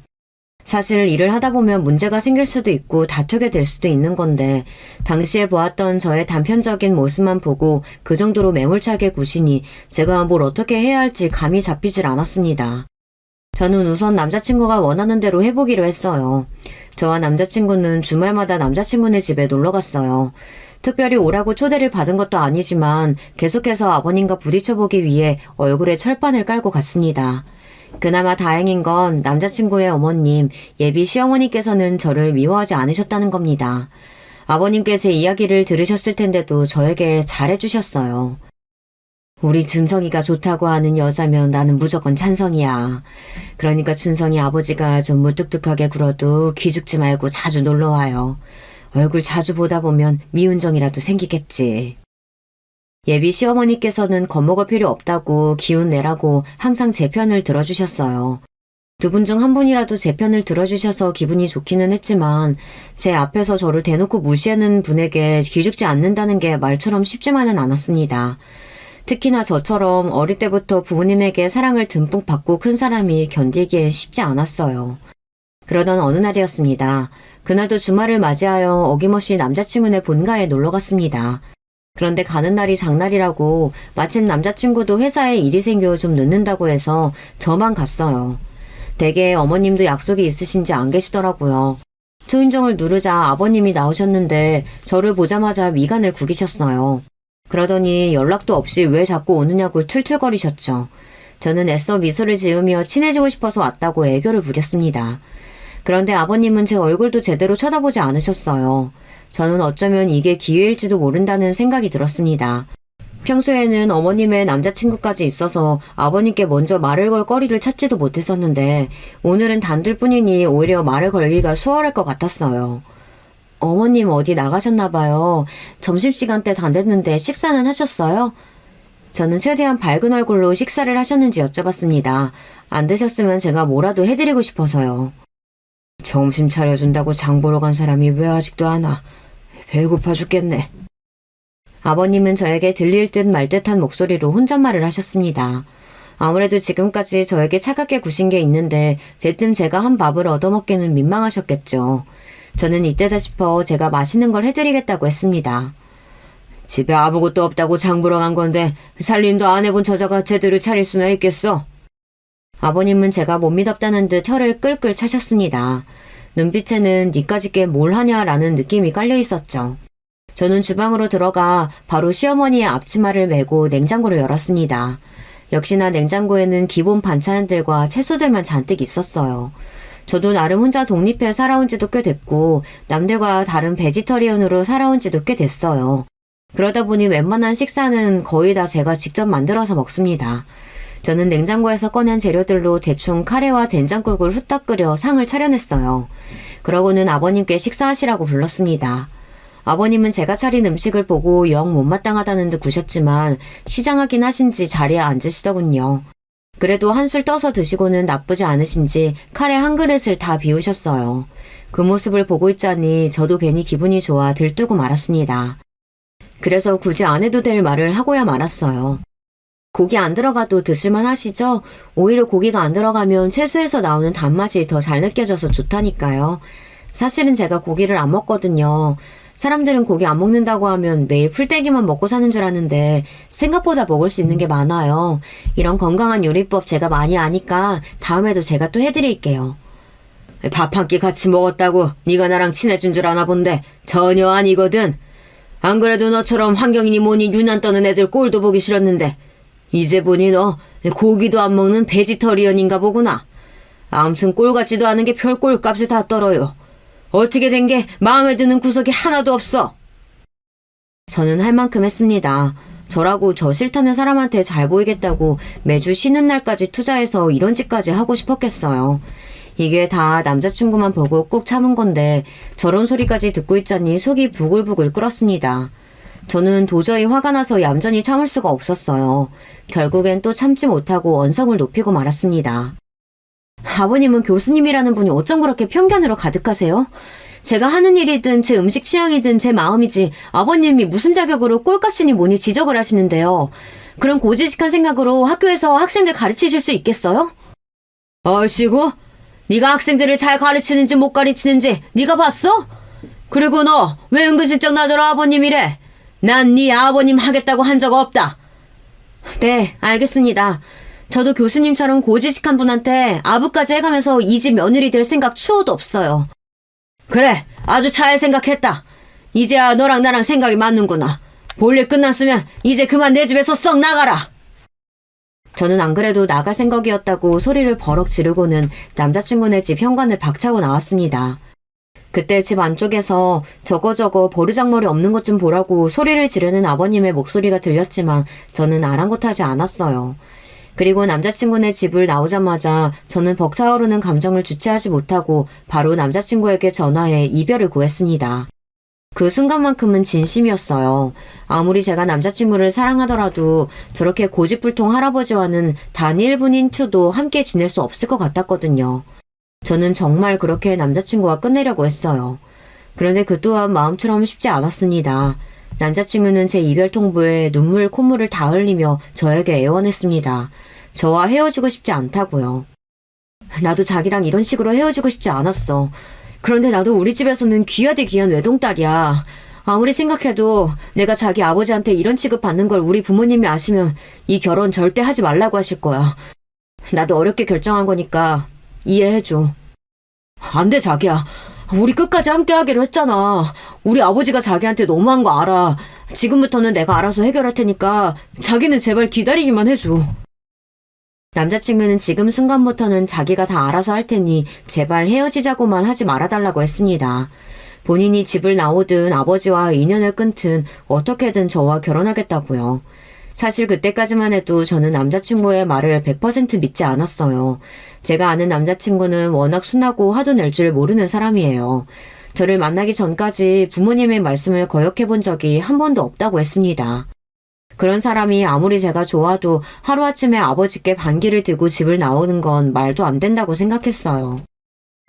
사실 일을 하다 보면 문제가 생길 수도 있고 다투게 될 수도 있는 건데 당시에 보았던 저의 단편적인 모습만 보고 그 정도로 매몰차게 구시니 제가 뭘 어떻게 해야 할지 감이 잡히질 않았습니다. 저는 우선 남자친구가 원하는 대로 해보기로 했어요. 저와 남자친구는 주말마다 남자친구네 집에 놀러 갔어요. 특별히 오라고 초대를 받은 것도 아니지만 계속해서 아버님과 부딪혀보기 위해 얼굴에 철판을 깔고 갔습니다. 그나마 다행인 건 남자친구의 어머님, 예비 시어머니께서는 저를 미워하지 않으셨다는 겁니다. 아버님께 제 이야기를 들으셨을 텐데도 저에게 잘해주셨어요. 우리 준성이가 좋다고 하는 여자면 나는 무조건 찬성이야. 그러니까 준성이 아버지가 좀 무뚝뚝하게 굴어도 기죽지 말고 자주 놀러와요. 얼굴 자주 보다 보면 미운정이라도 생기겠지. 예비 시어머니께서는 겁먹을 필요 없다고 기운 내라고 항상 제 편을 들어주셨어요. 두 분 중 한 분이라도 제 편을 들어주셔서 기분이 좋기는 했지만 제 앞에서 저를 대놓고 무시하는 분에게 기죽지 않는다는 게 말처럼 쉽지만은 않았습니다. 특히나 저처럼 어릴 때부터 부모님에게 사랑을 듬뿍 받고 큰 사람이 견디기엔 쉽지 않았어요. 그러던 어느 날이었습니다. 그날도 주말을 맞이하여 어김없이 남자친구네 본가에 놀러 갔습니다. 그런데 가는 날이 장날이라고 마침 남자친구도 회사에 일이 생겨 좀 늦는다고 해서 저만 갔어요. 댁에 어머님도 약속이 있으신지 안 계시더라고요. 초인종을 누르자 아버님이 나오셨는데 저를 보자마자 미간을 구기셨어요. 그러더니 연락도 없이 왜 자꾸 오느냐고 툴툴거리셨죠. 저는 애써 미소를 지으며 친해지고 싶어서 왔다고 애교를 부렸습니다. 그런데 아버님은 제 얼굴도 제대로 쳐다보지 않으셨어요. 저는 어쩌면 이게 기회일지도 모른다는 생각이 들었습니다. 평소에는 어머님의 남자친구까지 있어서 아버님께 먼저 말을 걸 거리를 찾지도 못했었는데 오늘은 단둘뿐이니 오히려 말을 걸기가 수월할 것 같았어요. 어머님 어디 나가셨나 봐요. 점심시간 때 다 됐는데 식사는 하셨어요? 저는 최대한 밝은 얼굴로 식사를 하셨는지 여쭤봤습니다. 안 드셨으면 제가 뭐라도 해드리고 싶어서요. 점심 차려준다고 장 보러 간 사람이 왜 아직도 안 와? 배고파 죽겠네. 아버님은 저에게 들릴 듯 말 듯한 목소리로 혼잣말을 하셨습니다. 아무래도 지금까지 저에게 차갑게 구신 게 있는데 대뜸 제가 한 밥을 얻어먹기는 민망하셨겠죠. 저는 이때다 싶어 제가 맛있는 걸 해드리겠다고 했습니다. 집에 아무것도 없다고 장 보러 간 건데 살림도 안 해본 처자가 제대로 차릴 수나 있겠어? 아버님은 제가 못 믿었다는 듯 혀를 끌끌 차셨습니다. 눈빛에는 니까짓게 뭘 하냐라는 느낌이 깔려 있었죠. 저는 주방으로 들어가 바로 시어머니의 앞치마를 메고 냉장고를 열었습니다. 역시나 냉장고에는 기본 반찬들과 채소들만 잔뜩 있었어요. 저도 나름 혼자 독립해 살아온 지도 꽤 됐고 남들과 다른 베지터리언으로 살아온 지도 꽤 됐어요. 그러다 보니 웬만한 식사는 거의 다 제가 직접 만들어서 먹습니다. 저는 냉장고에서 꺼낸 재료들로 대충 카레와 된장국을 후딱 끓여 상을 차려냈어요. 그러고는 아버님께 식사하시라고 불렀습니다. 아버님은 제가 차린 음식을 보고 영 못마땅하다는 듯 구셨지만 시장하긴 하신지 자리에 앉으시더군요. 그래도 한술 떠서 드시고는 나쁘지 않으신지 카레 한 그릇을 다 비우셨어요. 그 모습을 보고 있자니 저도 괜히 기분이 좋아 들뜨고 말았습니다. 그래서 굳이 안 해도 될 말을 하고야 말았어요. 고기 안 들어가도 드실만 하시죠? 오히려 고기가 안 들어가면 채소에서 나오는 단맛이 더 잘 느껴져서 좋다니까요. 사실은 제가 고기를 안 먹거든요. 사람들은 고기 안 먹는다고 하면 매일 풀떼기만 먹고 사는 줄 아는데 생각보다 먹을 수 있는 게 많아요. 이런 건강한 요리법 제가 많이 아니까 다음에도 제가 또 해드릴게요. 밥 한 끼 같이 먹었다고 네가 나랑 친해진 줄 아나 본데 전혀 아니거든. 안 그래도 너처럼 환경이니 뭐니 유난 떠는 애들 꼴도 보기 싫었는데 이제 보니 너 고기도 안 먹는 베지터리언인가 보구나. 아무튼 꼴 같지도 않은 게 별 꼴값을 다 떨어요. 어떻게 된 게 마음에 드는 구석이 하나도 없어. 저는 할 만큼 했습니다. 저라고 저 싫다는 사람한테 잘 보이겠다고 매주 쉬는 날까지 투자해서 이런 짓까지 하고 싶었겠어요. 이게 다 남자친구만 보고 꾹 참은 건데 저런 소리까지 듣고 있자니 속이 부글부글 끓었습니다. 저는 도저히 화가 나서 얌전히 참을 수가 없었어요. 결국엔 또 참지 못하고 언성을 높이고 말았습니다. 아버님은 교수님이라는 분이 어쩜 그렇게 편견으로 가득하세요? 제가 하는 일이든 제 음식 취향이든 제 마음이지 아버님이 무슨 자격으로 꼴값이니 뭐니 지적을 하시는데요. 그런 고지식한 생각으로 학교에서 학생들 가르치실 수 있겠어요? 아이씨고? 네가 학생들을 잘 가르치는지 못 가르치는지 네가 봤어? 그리고 너 왜 은근슬쩍 나더러 아버님이래? 난 네 아버님 하겠다고 한 적 없다. 네, 알겠습니다. 저도 교수님처럼 고지식한 분한테 아부까지 해가면서 이 집 며느리 될 생각 추호도 없어요. 그래, 아주 잘 생각했다. 이제야 너랑 나랑 생각이 맞는구나. 볼일 끝났으면 이제 그만 내 집에서 썩 나가라. 저는 안 그래도 나갈 생각이었다고 소리를 버럭 지르고는 남자친구네 집 현관을 박차고 나왔습니다. 그때 집 안쪽에서 저거 버르장머리 없는 것 좀 보라고 소리를 지르는 아버님의 목소리가 들렸지만 저는 아랑곳하지 않았어요. 그리고 남자친구네 집을 나오자마자 저는 벅차오르는 감정을 주체하지 못하고 바로 남자친구에게 전화해 이별을 구했습니다. 그 순간만큼은 진심이었어요. 아무리 제가 남자친구를 사랑하더라도 저렇게 고집불통 할아버지와는 단 1분인 2도 함께 지낼 수 없을 것 같았거든요. 저는 정말 그렇게 남자친구와 끝내려고 했어요. 그런데 그 또한 마음처럼 쉽지 않았습니다. 남자친구는 제 이별 통보에 눈물 콧물을 다 흘리며 저에게 애원했습니다. 저와 헤어지고 싶지 않다고요. 나도 자기랑 이런 식으로 헤어지고 싶지 않았어. 그런데 나도 우리 집에서는 귀하디 귀한 외동딸이야. 아무리 생각해도 내가 자기 아버지한테 이런 취급받는 걸 우리 부모님이 아시면 이 결혼 절대 하지 말라고 하실 거야. 나도 어렵게 결정한 거니까 이해해줘. 안 돼, 자기야. 우리 끝까지 함께 하기로 했잖아. 우리 아버지가 자기한테 너무한 거 알아. 지금부터는 내가 알아서 해결할 테니까 자기는 제발 기다리기만 해줘. 남자친구는 지금 순간부터는 자기가 다 알아서 할 테니 제발 헤어지자고만 하지 말아달라고 했습니다. 본인이 집을 나오든 아버지와 인연을 끊든 어떻게든 저와 결혼하겠다고요. 사실 그때까지만 해도 저는 남자친구의 말을 100% 믿지 않았어요. 제가 아는 남자친구는 워낙 순하고 화도 낼 줄 모르는 사람이에요. 저를 만나기 전까지 부모님의 말씀을 거역해 본 적이 한 번도 없다고 했습니다. 그런 사람이 아무리 제가 좋아도 하루아침에 아버지께 반기를 들고 집을 나오는 건 말도 안 된다고 생각했어요.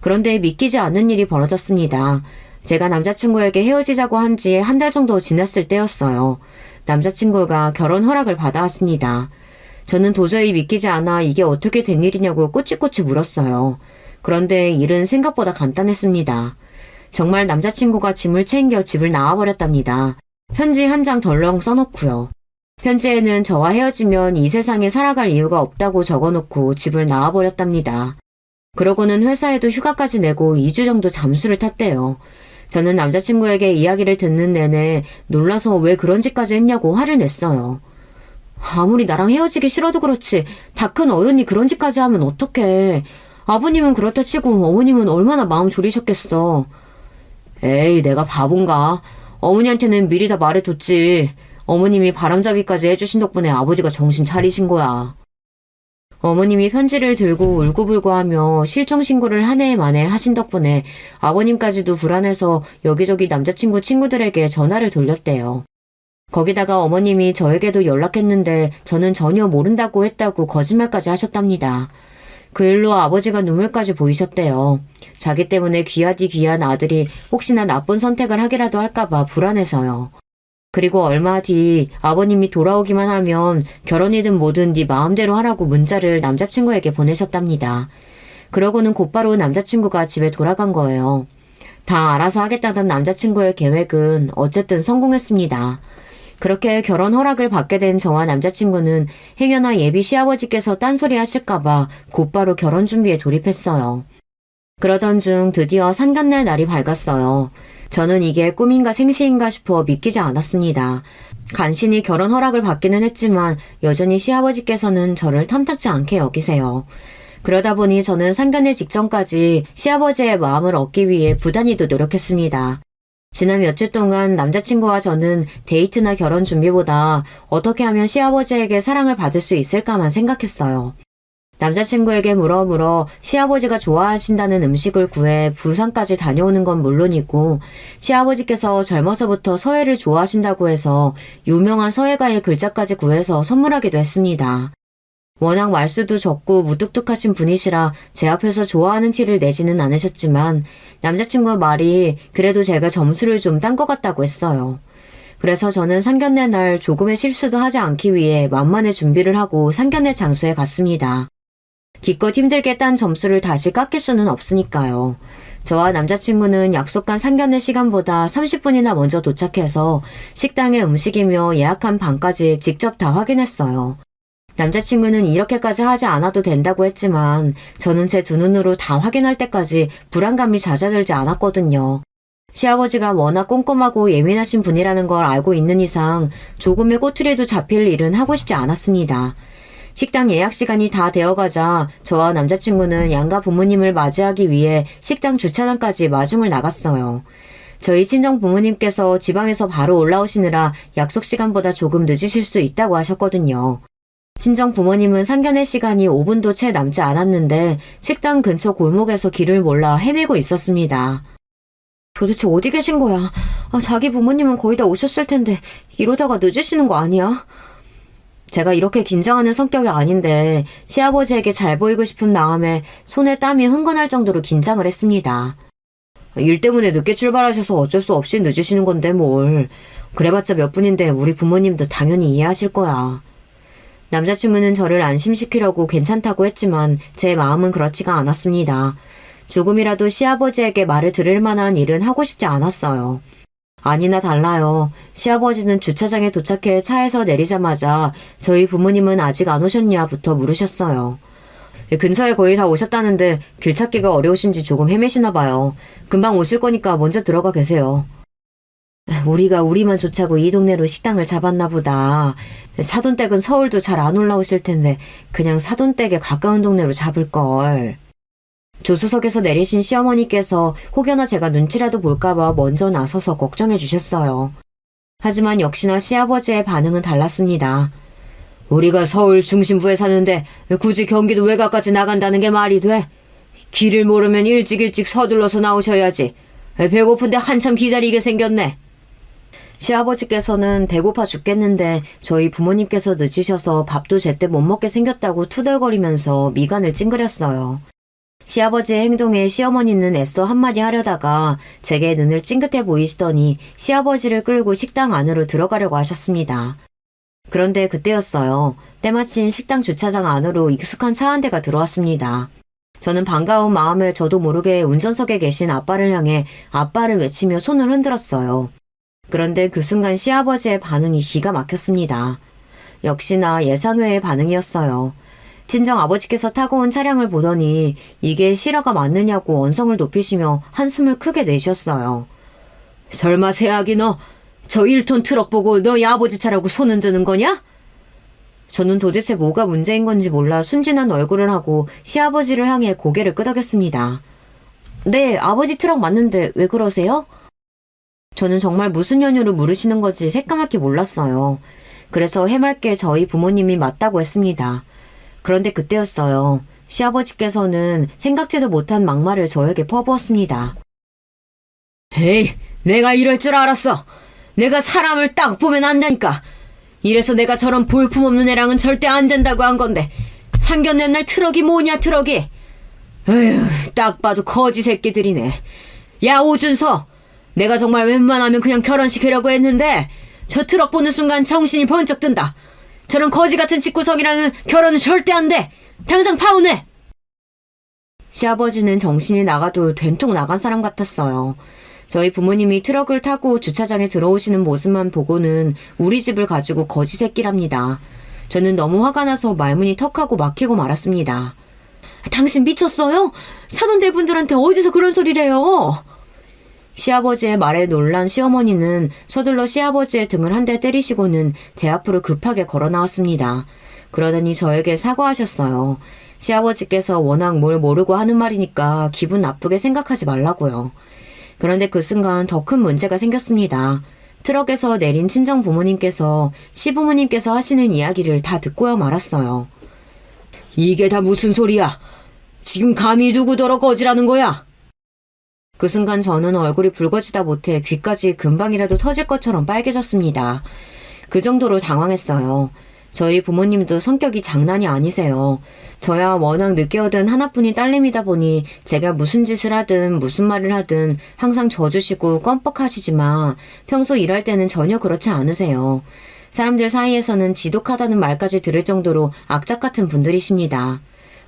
그런데 믿기지 않는 일이 벌어졌습니다. 제가 남자친구에게 헤어지자고 한 지 한 달 정도 지났을 때였어요. 남자친구가 결혼 허락을 받아왔습니다. 저는 도저히 믿기지 않아 이게 어떻게 된 일이냐고 꼬치꼬치 물었어요. 그런데 일은 생각보다 간단했습니다. 정말 남자친구가 짐을 챙겨 집을 나와버렸답니다. 편지 한 장 덜렁 써놓고요. 편지에는 저와 헤어지면 이 세상에 살아갈 이유가 없다고 적어놓고 집을 나와버렸답니다. 그러고는 회사에도 휴가까지 내고 2주 정도 잠수를 탔대요. 저는 남자친구에게 이야기를 듣는 내내 놀라서 왜 그런 짓까지 했냐고 화를 냈어요. 아무리 나랑 헤어지기 싫어도 그렇지 다 큰 어른이 그런 짓까지 하면 어떡해. 아버님은 그렇다 치고 어머님은 얼마나 마음 졸이셨겠어. 에이, 내가 바본가. 어머니한테는 미리 다 말해뒀지. 어머님이 바람잡이까지 해주신 덕분에 아버지가 정신 차리신 거야. 어머님이 편지를 들고 울고불고하며 실종신고를 한 해 만에 하신 덕분에 아버님까지도 불안해서 여기저기 남자친구 친구들에게 전화를 돌렸대요. 거기다가 어머님이 저에게도 연락했는데 저는 전혀 모른다고 했다고 거짓말까지 하셨답니다. 그 일로 아버지가 눈물까지 보이셨대요. 자기 때문에 귀하디 귀한 아들이 혹시나 나쁜 선택을 하기라도 할까봐 불안해서요. 그리고 얼마 뒤 아버님이 돌아오기만 하면 결혼이든 뭐든 네 마음대로 하라고 문자를 남자친구에게 보내셨답니다. 그러고는 곧바로 남자친구가 집에 돌아간 거예요. 다 알아서 하겠다던 남자친구의 계획은 어쨌든 성공했습니다. 그렇게 결혼 허락을 받게 된 저와 남자친구는 행여나 예비 시아버지께서 딴소리 하실까봐 곧바로 결혼 준비에 돌입했어요. 그러던 중 드디어 상견례 날이 밝았어요. 저는 이게 꿈인가 생시인가 싶어 믿기지 않았습니다. 간신히 결혼 허락을 받기는 했지만 여전히 시아버지께서는 저를 탐탁지 않게 여기세요. 그러다 보니 저는 상견례 직전까지 시아버지의 마음을 얻기 위해 부단히도 노력했습니다. 지난 며칠 동안 남자친구와 저는 데이트나 결혼 준비보다 어떻게 하면 시아버지에게 사랑을 받을 수 있을까만 생각했어요. 남자친구에게 물어 시아버지가 좋아하신다는 음식을 구해 부산까지 다녀오는 건 물론이고 시아버지께서 젊어서부터 서예를 좋아하신다고 해서 유명한 서예가의 글자까지 구해서 선물하기도 했습니다. 워낙 말수도 적고 무뚝뚝하신 분이시라 제 앞에서 좋아하는 티를 내지는 않으셨지만 남자친구의 말이 그래도 제가 점수를 좀 딴 것 같다고 했어요. 그래서 저는 상견례 날 조금의 실수도 하지 않기 위해 만만의 준비를 하고 상견례 장소에 갔습니다. 기껏 힘들게 딴 점수를 다시 깎일 수는 없으니까요. 저와 남자친구는 약속한 상견례 시간보다 30분이나 먼저 도착해서 식당의 음식이며 예약한 방까지 직접 다 확인했어요. 남자친구는 이렇게까지 하지 않아도 된다고 했지만 저는 제 두 눈으로 다 확인할 때까지 불안감이 잦아들지 않았거든요. 시아버지가 워낙 꼼꼼하고 예민하신 분이라는 걸 알고 있는 이상 조금의 꼬투리도 잡힐 일은 하고 싶지 않았습니다. 식당 예약 시간이 다 되어가자 저와 남자친구는 양가 부모님을 맞이하기 위해 식당 주차장까지 마중을 나갔어요. 저희 친정 부모님께서 지방에서 바로 올라오시느라 약속 시간보다 조금 늦으실 수 있다고 하셨거든요. 친정 부모님은 상견례 시간이 5분도 채 남지 않았는데 식당 근처 골목에서 길을 몰라 헤매고 있었습니다. 도대체 어디 계신 거야? 자기 부모님은 거의 다 오셨을 텐데 이러다가 늦으시는 거 아니야? 제가 이렇게 긴장하는 성격이 아닌데 시아버지에게 잘 보이고 싶은 마음에 손에 땀이 흥건할 정도로 긴장을 했습니다. 일 때문에 늦게 출발하셔서 어쩔 수 없이 늦으시는 건데 뭘. 그래봤자 몇 분인데 우리 부모님도 당연히 이해하실 거야. 남자친구는 저를 안심시키려고 괜찮다고 했지만 제 마음은 그렇지가 않았습니다. 조금이라도 시아버지에게 말을 들을 만한 일은 하고 싶지 않았어요. 아니나 달라요. 시아버지는 주차장에 도착해 차에서 내리자마자 저희 부모님은 아직 안 오셨냐부터 물으셨어요. 근처에 거의 다 오셨다는데 길 찾기가 어려우신지 조금 헤매시나 봐요. 금방 오실 거니까 먼저 들어가 계세요. 우리가 우리만 좋자고 이 동네로 식당을 잡았나 보다. 사돈댁은 서울도 잘 안 올라오실 텐데 그냥 사돈댁에 가까운 동네로 잡을걸. 조수석에서 내리신 시어머니께서 혹여나 제가 눈치라도 볼까봐 먼저 나서서 걱정해 주셨어요. 하지만 역시나 시아버지의 반응은 달랐습니다. 우리가 서울 중심부에 사는데 굳이 경기도 외곽까지 나간다는 게 말이 돼? 길을 모르면 일찍 서둘러서 나오셔야지. 배고픈데 한참 기다리게 생겼네. 시아버지께서는 배고파 죽겠는데 저희 부모님께서 늦으셔서 밥도 제때 못 먹게 생겼다고 투덜거리면서 미간을 찡그렸어요. 시아버지의 행동에 시어머니는 애써 한마디 하려다가 제게 눈을 찡긋해 보이시더니 시아버지를 끌고 식당 안으로 들어가려고 하셨습니다. 그런데 그때였어요. 때마침 식당 주차장 안으로 익숙한 차 한 대가 들어왔습니다. 저는 반가운 마음에 저도 모르게 운전석에 계신 아빠를 향해 아빠를 외치며 손을 흔들었어요. 그런데 그 순간 시아버지의 반응이 기가 막혔습니다. 역시나 예상외의 반응이었어요. 친정 아버지께서 타고 온 차량을 보더니 이게 실화가 맞느냐고 언성을 높이시며 한숨을 크게 내쉬었어요. 설마 새아기 너 저 1톤 트럭 보고 너희 아버지 차라고 손 흔드는 거냐? 저는 도대체 뭐가 문제인 건지 몰라 순진한 얼굴을 하고 시아버지를 향해 고개를 끄덕였습니다. 네, 아버지 트럭 맞는데 왜 그러세요? 저는 정말 무슨 연유로 물으시는 건지 새까맣게 몰랐어요. 그래서 해맑게 저희 부모님이 맞다고 했습니다. 그런데 그때였어요. 시아버지께서는 생각지도 못한 막말을 저에게 퍼부었습니다. 에이, 내가 이럴 줄 알았어. 내가 사람을 딱 보면 안다니까. 이래서 내가 저런 볼품없는 애랑은 절대 안 된다고 한 건데 상견례 날 트럭이 뭐냐 트럭이. 에휴, 딱 봐도 거지 새끼들이네. 야 오준서, 내가 정말 웬만하면 그냥 결혼시키려고 했는데 저 트럭 보는 순간 정신이 번쩍 든다. 저런 거지 같은 집구석이랑은 결혼은 절대 안 돼. 당장 파혼해. 시아버지는 정신이 나가도 된통 나간 사람 같았어요. 저희 부모님이 트럭을 타고 주차장에 들어오시는 모습만 보고는 우리 집을 가지고 거지 새끼랍니다. 저는 너무 화가 나서 말문이 턱하고 막히고 말았습니다. 당신 미쳤어요? 사돈들 분들한테 어디서 그런 소리래요? 시아버지의 말에 놀란 시어머니는 서둘러 시아버지의 등을 한 대 때리시고는 제 앞으로 급하게 걸어 나왔습니다. 그러더니 저에게 사과하셨어요. 시아버지께서 워낙 뭘 모르고 하는 말이니까 기분 나쁘게 생각하지 말라고요. 그런데 그 순간 더 큰 문제가 생겼습니다. 트럭에서 내린 친정 부모님께서 시부모님께서 하시는 이야기를 다 듣고야 말았어요. 이게 다 무슨 소리야? 지금 감히 누구더러 거지라는 거야? 그 순간 저는 얼굴이 붉어지다 못해 귀까지 금방이라도 터질 것처럼 빨개졌습니다. 그 정도로 당황했어요. 저희 부모님도 성격이 장난이 아니세요. 저야 워낙 늦게 얻은 하나뿐인 딸내미다 보니 제가 무슨 짓을 하든 무슨 말을 하든 항상 져주시고 껌뻑하시지만 평소 일할 때는 전혀 그렇지 않으세요. 사람들 사이에서는 지독하다는 말까지 들을 정도로 악착 같은 분들이십니다.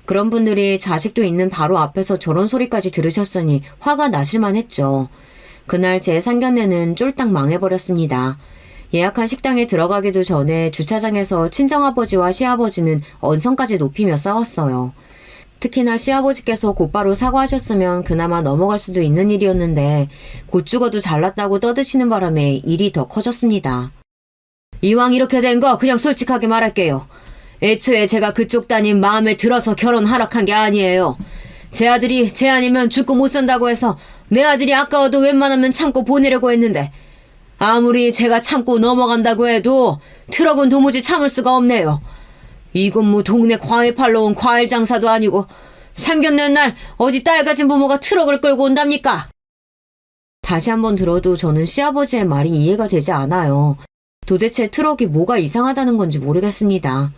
그런 분들이 자식도 있는 바로 앞에서 저런 소리까지 들으셨으니 화가 나실만 했죠. 그날 제 상견례는 쫄딱 망해버렸습니다. 예약한 식당에 들어가기도 전에 주차장에서 친정아버지와 시아버지는 언성까지 높이며 싸웠어요. 특히나 시아버지께서 곧바로 사과하셨으면 그나마 넘어갈 수도 있는 일이었는데 곧 죽어도 잘났다고 떠드시는 바람에 일이 더 커졌습니다. 이왕 이렇게 된 거 그냥 솔직하게 말할게요. 애초에 제가 그쪽 따님 마음에 들어서 결혼 하락한 게 아니에요. 제 아들이 제 아니면 죽고 못 산다고 해서 내 아들이 아까워도 웬만하면 참고 보내려고 했는데 아무리 제가 참고 넘어간다고 해도 트럭은 도무지 참을 수가 없네요. 이건 뭐 동네 과일 팔러 온 과일 장사도 아니고 상견례 날 어디 딸 가진 부모가 트럭을 끌고 온답니까? 다시 한번 들어도 저는 시아버지의 말이 이해가 되지 않아요. 도대체 트럭이 뭐가 이상하다는 건지 모르겠습니다.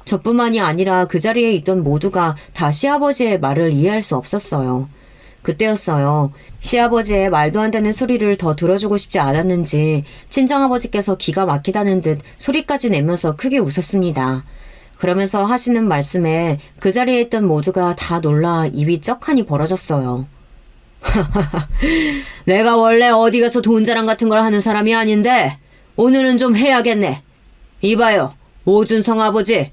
저뿐만이 아니라 그 자리에 있던 모두가 다 시아버지의 말을 이해할 수 없었어요. 그때였어요. 시아버지의 말도 안 되는 소리를 더 들어주고 싶지 않았는지 친정아버지께서 기가 막히다는 듯 소리까지 내면서 크게 웃었습니다. 그러면서 하시는 말씀에 그 자리에 있던 모두가 다 놀라 입이 쩍하니 벌어졌어요. 내가 원래 어디 가서 돈 자랑 같은 걸 하는 사람이 아닌데 오늘은 좀 해야겠네. 이봐요, 오준성 아버지.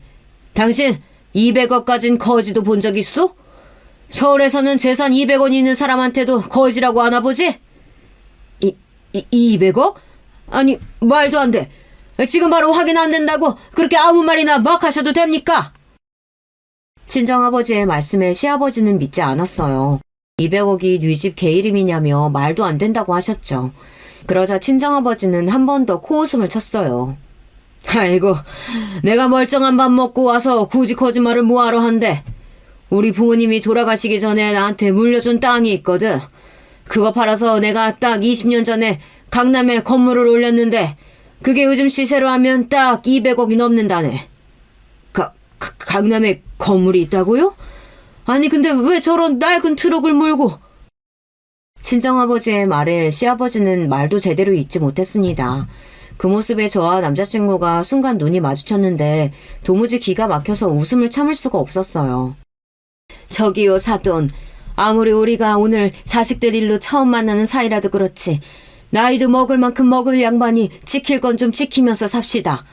당신 200억 가진 거지도 본 적 있어? 서울에서는 재산 200원 있는 사람한테도 거지라고 하나 보지? 200억? 아니, 말도 안 돼. 지금 바로 확인 안 된다고 그렇게 아무 말이나 막 하셔도 됩니까? 친정아버지의 말씀에 시아버지는 믿지 않았어요. 200억이 네 집 개 이름이냐며 말도 안 된다고 하셨죠. 그러자 친정아버지는 한 번 더 코웃음을 쳤어요. 아이고, 내가 멀쩡한 밥 먹고 와서 굳이 거짓말을 뭐하러 한대. 우리 부모님이 돌아가시기 전에 나한테 물려준 땅이 있거든. 그거 팔아서 내가 딱 20년 전에 강남에 건물을 올렸는데 그게 요즘 시세로 하면 딱 200억이 넘는다네. 강남에 건물이 있다고요? 아니 근데 왜 저런 낡은 트럭을 몰고? 친정아버지의 말에 시아버지는 말도 제대로 잊지 못했습니다. 그 모습에 저와 남자친구가 순간 눈이 마주쳤는데 도무지 기가 막혀서 웃음을 참을 수가 없었어요. 저기요 사돈, 아무리 우리가 오늘 자식들 일로 처음 만나는 사이라도 그렇지 나이도 먹을 만큼 먹을 양반이 지킬 건 좀 지키면서 삽시다.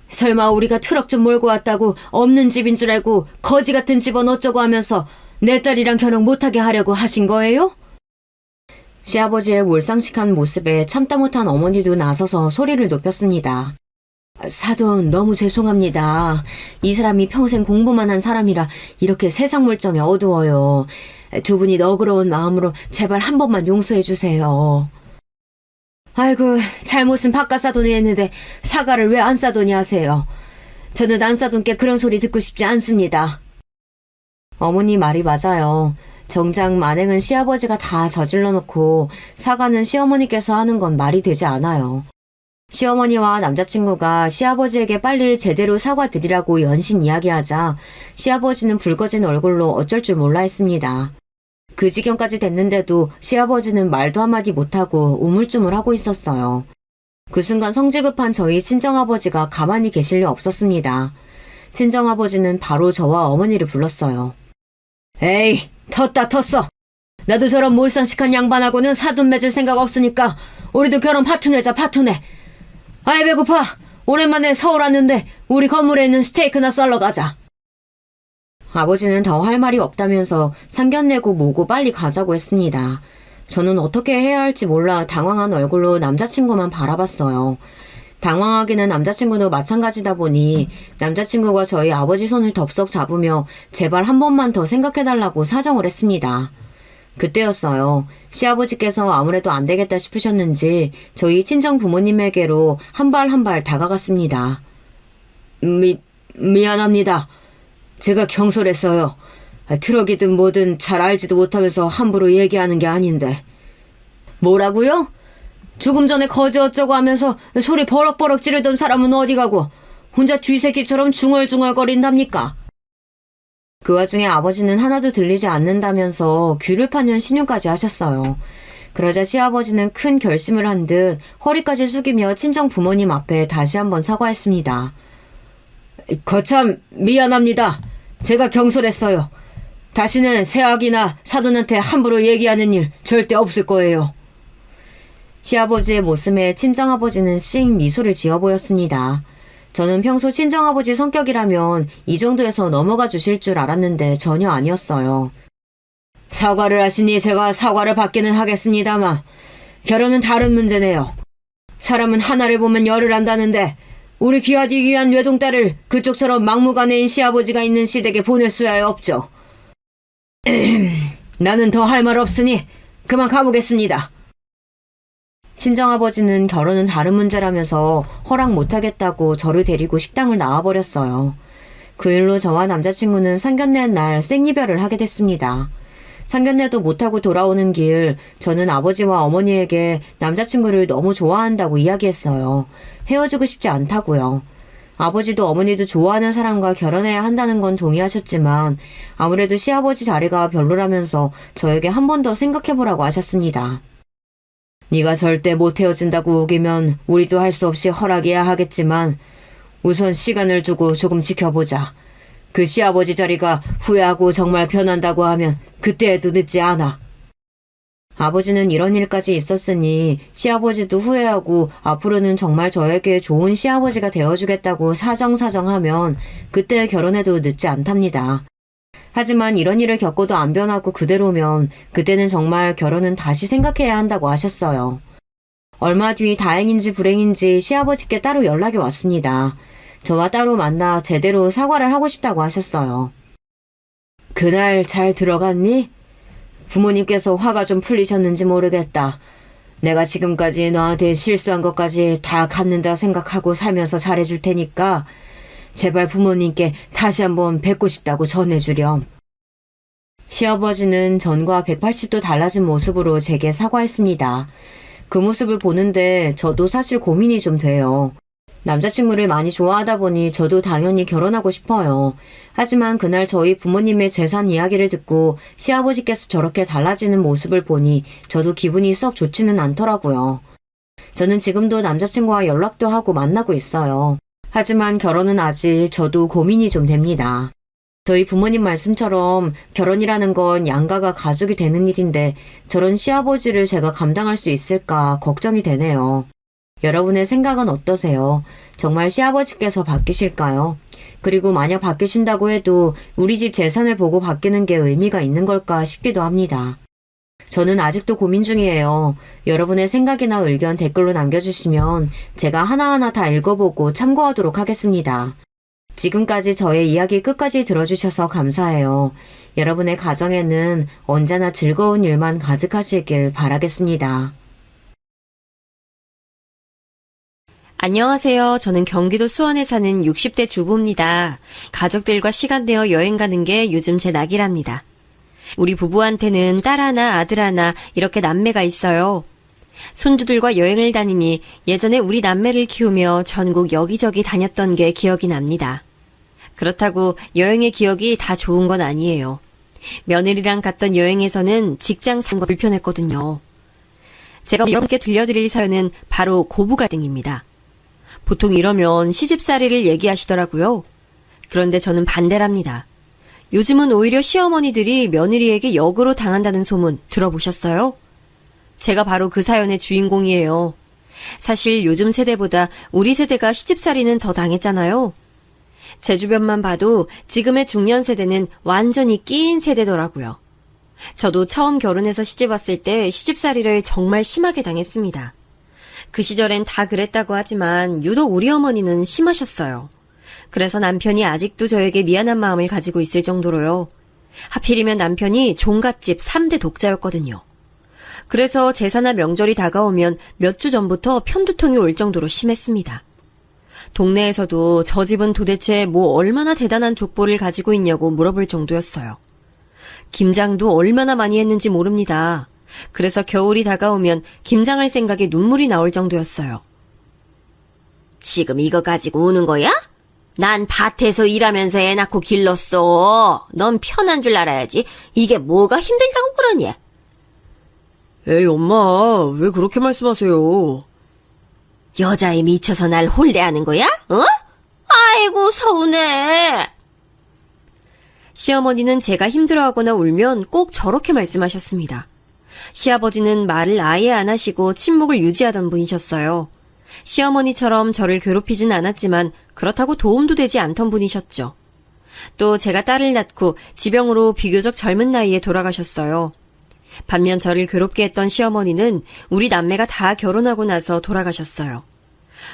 설마 우리가 트럭 좀 몰고 왔다고 없는 집인 줄 알고 거지 같은 집은 어쩌고 하면서 내 딸이랑 결혼 못하게 하려고 하신 거예요? 시아버지의 몰상식한 모습에 참다 못한 어머니도 나서서 소리를 높였습니다. 사돈 너무 죄송합니다. 이 사람이 평생 공부만 한 사람이라 이렇게 세상 물정에 어두워요. 두 분이 너그러운 마음으로 제발 한 번만 용서해 주세요. 아이고, 잘못은 바깥사돈이 했는데 사과를 왜 안사돈이 하세요? 저는 안사돈께 그런 소리 듣고 싶지 않습니다. 어머니 말이 맞아요. 정작 만행은 시아버지가 다 저질러 놓고 사과는 시어머니께서 하는 건 말이 되지 않아요. 시어머니와 남자친구가 시아버지에게 빨리 제대로 사과드리라고 연신 이야기하자 시아버지는 붉어진 얼굴로 어쩔 줄 몰라 했습니다. 그 지경까지 됐는데도 시아버지는 말도 한마디 못하고 우물쭈물하고 있었어요. 그 순간 성질 급한 저희 친정아버지가 가만히 계실 리 없었습니다. 친정아버지는 바로 저와 어머니를 불렀어요. 에이, 텄다 텄어. 나도 저런 몰상식한 양반하고는 사돈 맺을 생각 없으니까 우리도 결혼 파투내자 파투내. 아이 배고파. 오랜만에 서울 왔는데 우리 건물에 있는 스테이크나 썰러 가자. 아버지는 더 할 말이 없다면서 상견례고 뭐고 빨리 가자고 했습니다. 저는 어떻게 해야 할지 몰라 당황한 얼굴로 남자친구만 바라봤어요. 당황하기는 남자친구도 마찬가지다 보니 남자친구가 저희 아버지 손을 덥석 잡으며 제발 한 번만 더 생각해달라고 사정을 했습니다. 그때였어요. 시아버지께서 아무래도 안 되겠다 싶으셨는지 저희 친정 부모님에게로 한 발 한 발 다가갔습니다. 미안합니다. 제가 경솔했어요. 트럭이든 뭐든 잘 알지도 못하면서 함부로 얘기하는 게 아닌데. 뭐라고요? 죽음 전에 거지 어쩌고 하면서 소리 버럭버럭 지르던 사람은 어디 가고 혼자 쥐새끼처럼 중얼중얼거린답니까? 그 와중에 아버지는 하나도 들리지 않는다면서 귀를 파는 신용까지 하셨어요. 그러자 시아버지는 큰 결심을 한 듯 허리까지 숙이며 친정 부모님 앞에 다시 한번 사과했습니다. 거참 미안합니다. 제가 경솔했어요. 다시는 새아기나 사돈한테 함부로 얘기하는 일 절대 없을 거예요. 시아버지의 모습에 친정아버지는 씩 미소를 지어 보였습니다. 저는 평소 친정아버지 성격이라면 이 정도에서 넘어가 주실 줄 알았는데 전혀 아니었어요. 사과를 하시니 제가 사과를 받기는 하겠습니다만 결혼은 다른 문제네요. 사람은 하나를 보면 열을 안다는데 우리 귀하디 귀한 외동딸을 그쪽처럼 막무가내인 시아버지가 있는 시댁에 보낼 수야 없죠. 나는 더 할 말 없으니 그만 가보겠습니다. 친정아버지는 결혼은 다른 문제라면서 허락 못하겠다고 저를 데리고 식당을 나와버렸어요. 그 일로 저와 남자친구는 상견례 날 생이별을 하게 됐습니다. 상견례도 못하고 돌아오는 길 저는 아버지와 어머니에게 남자친구를 너무 좋아한다고 이야기했어요. 헤어지고 싶지 않다고요. 아버지도 어머니도 좋아하는 사람과 결혼해야 한다는 건 동의하셨지만 아무래도 시아버지 자리가 별로라면서 저에게 한 번 더 생각해보라고 하셨습니다. 네가 절대 못 헤어진다고 우기면 우리도 할 수 없이 허락해야 하겠지만 우선 시간을 두고 조금 지켜보자. 그 시아버지 자리가 후회하고 정말 변한다고 하면 그때에도 늦지 않아. 아버지는 이런 일까지 있었으니 시아버지도 후회하고 앞으로는 정말 저에게 좋은 시아버지가 되어주겠다고 사정사정하면 그때 결혼해도 늦지 않답니다. 하지만 이런 일을 겪고도 안 변하고 그대로면 그때는 정말 결혼은 다시 생각해야 한다고 하셨어요. 얼마 뒤 다행인지 불행인지 시아버지께 따로 연락이 왔습니다. 저와 따로 만나 제대로 사과를 하고 싶다고 하셨어요. 그날 잘 들어갔니? 부모님께서 화가 좀 풀리셨는지 모르겠다. 내가 지금까지 너한테 실수한 것까지 다 갚는다 생각하고 살면서 잘해줄 테니까 제발 부모님께 다시 한번 뵙고 싶다고 전해주렴. 시아버지는 전과 180도 달라진 모습으로 제게 사과했습니다. 그 모습을 보는데 저도 사실 고민이 좀 돼요. 남자친구를 많이 좋아하다 보니 저도 당연히 결혼하고 싶어요. 하지만 그날 저희 부모님의 재산 이야기를 듣고 시아버지께서 저렇게 달라지는 모습을 보니 저도 기분이 썩 좋지는 않더라고요. 저는 지금도 남자친구와 연락도 하고 만나고 있어요. 하지만 결혼은 아직 저도 고민이 좀 됩니다. 저희 부모님 말씀처럼 결혼이라는 건 양가가 가족이 되는 일인데 저런 시아버지를 제가 감당할 수 있을까 걱정이 되네요. 여러분의 생각은 어떠세요? 정말 시아버지께서 바뀌실까요? 그리고 만약 바뀌신다고 해도 우리 집 재산을 보고 바뀌는 게 의미가 있는 걸까 싶기도 합니다. 저는 아직도 고민 중이에요. 여러분의 생각이나 의견 댓글로 남겨주시면 제가 하나하나 다 읽어보고 참고하도록 하겠습니다. 지금까지 저의 이야기 끝까지 들어주셔서 감사해요. 여러분의 가정에는 언제나 즐거운 일만 가득하시길 바라겠습니다. 안녕하세요. 저는 경기도 수원에 사는 60대 주부입니다. 가족들과 시간 내어 여행 가는 게 요즘 제 낙이랍니다. 우리 부부한테는 딸 하나, 아들 하나 이렇게 남매가 있어요. 손주들과 여행을 다니니 예전에 우리 남매를 키우며 전국 여기저기 다녔던 게 기억이 납니다. 그렇다고 여행의 기억이 다 좋은 건 아니에요. 며느리랑 갔던 여행에서는 직장 생활이 불편했거든요. 제가 여러분께 들려드릴 사연은 바로 고부 갈등입니다. 보통 이러면 시집살이를 얘기하시더라고요. 그런데 저는 반대랍니다. 요즘은 오히려 시어머니들이 며느리에게 역으로 당한다는 소문 들어보셨어요? 제가 바로 그 사연의 주인공이에요. 사실 요즘 세대보다 우리 세대가 시집살이는 더 당했잖아요. 제 주변만 봐도 지금의 중년 세대는 완전히 끼인 세대더라고요. 저도 처음 결혼해서 시집 왔을 때 시집살이를 정말 심하게 당했습니다. 그 시절엔 다 그랬다고 하지만 유독 우리 어머니는 심하셨어요. 그래서 남편이 아직도 저에게 미안한 마음을 가지고 있을 정도로요. 하필이면 남편이 종갓집 3대 독자였거든요. 그래서 제사나 명절이 다가오면 몇 주 전부터 편두통이 올 정도로 심했습니다. 동네에서도 저 집은 도대체 뭐 얼마나 대단한 족보를 가지고 있냐고 물어볼 정도였어요. 김장도 얼마나 많이 했는지 모릅니다. 그래서 겨울이 다가오면 김장할 생각에 눈물이 나올 정도였어요. 지금 이거 가지고 우는 거야? 난 밭에서 일하면서 애 낳고 길렀어. 넌 편한 줄 알아야지. 이게 뭐가 힘들다고 그러니? 에이, 엄마, 왜 그렇게 말씀하세요? 여자에 미쳐서 날 홀대하는 거야? 어? 아이고 서운해. 시어머니는 제가 힘들어하거나 울면 꼭 저렇게 말씀하셨습니다. 시아버지는 말을 아예 안 하시고 침묵을 유지하던 분이셨어요. 시어머니처럼 저를 괴롭히진 않았지만 그렇다고 도움도 되지 않던 분이셨죠. 또 제가 딸을 낳고 지병으로 비교적 젊은 나이에 돌아가셨어요. 반면 저를 괴롭게 했던 시어머니는 우리 남매가 다 결혼하고 나서 돌아가셨어요.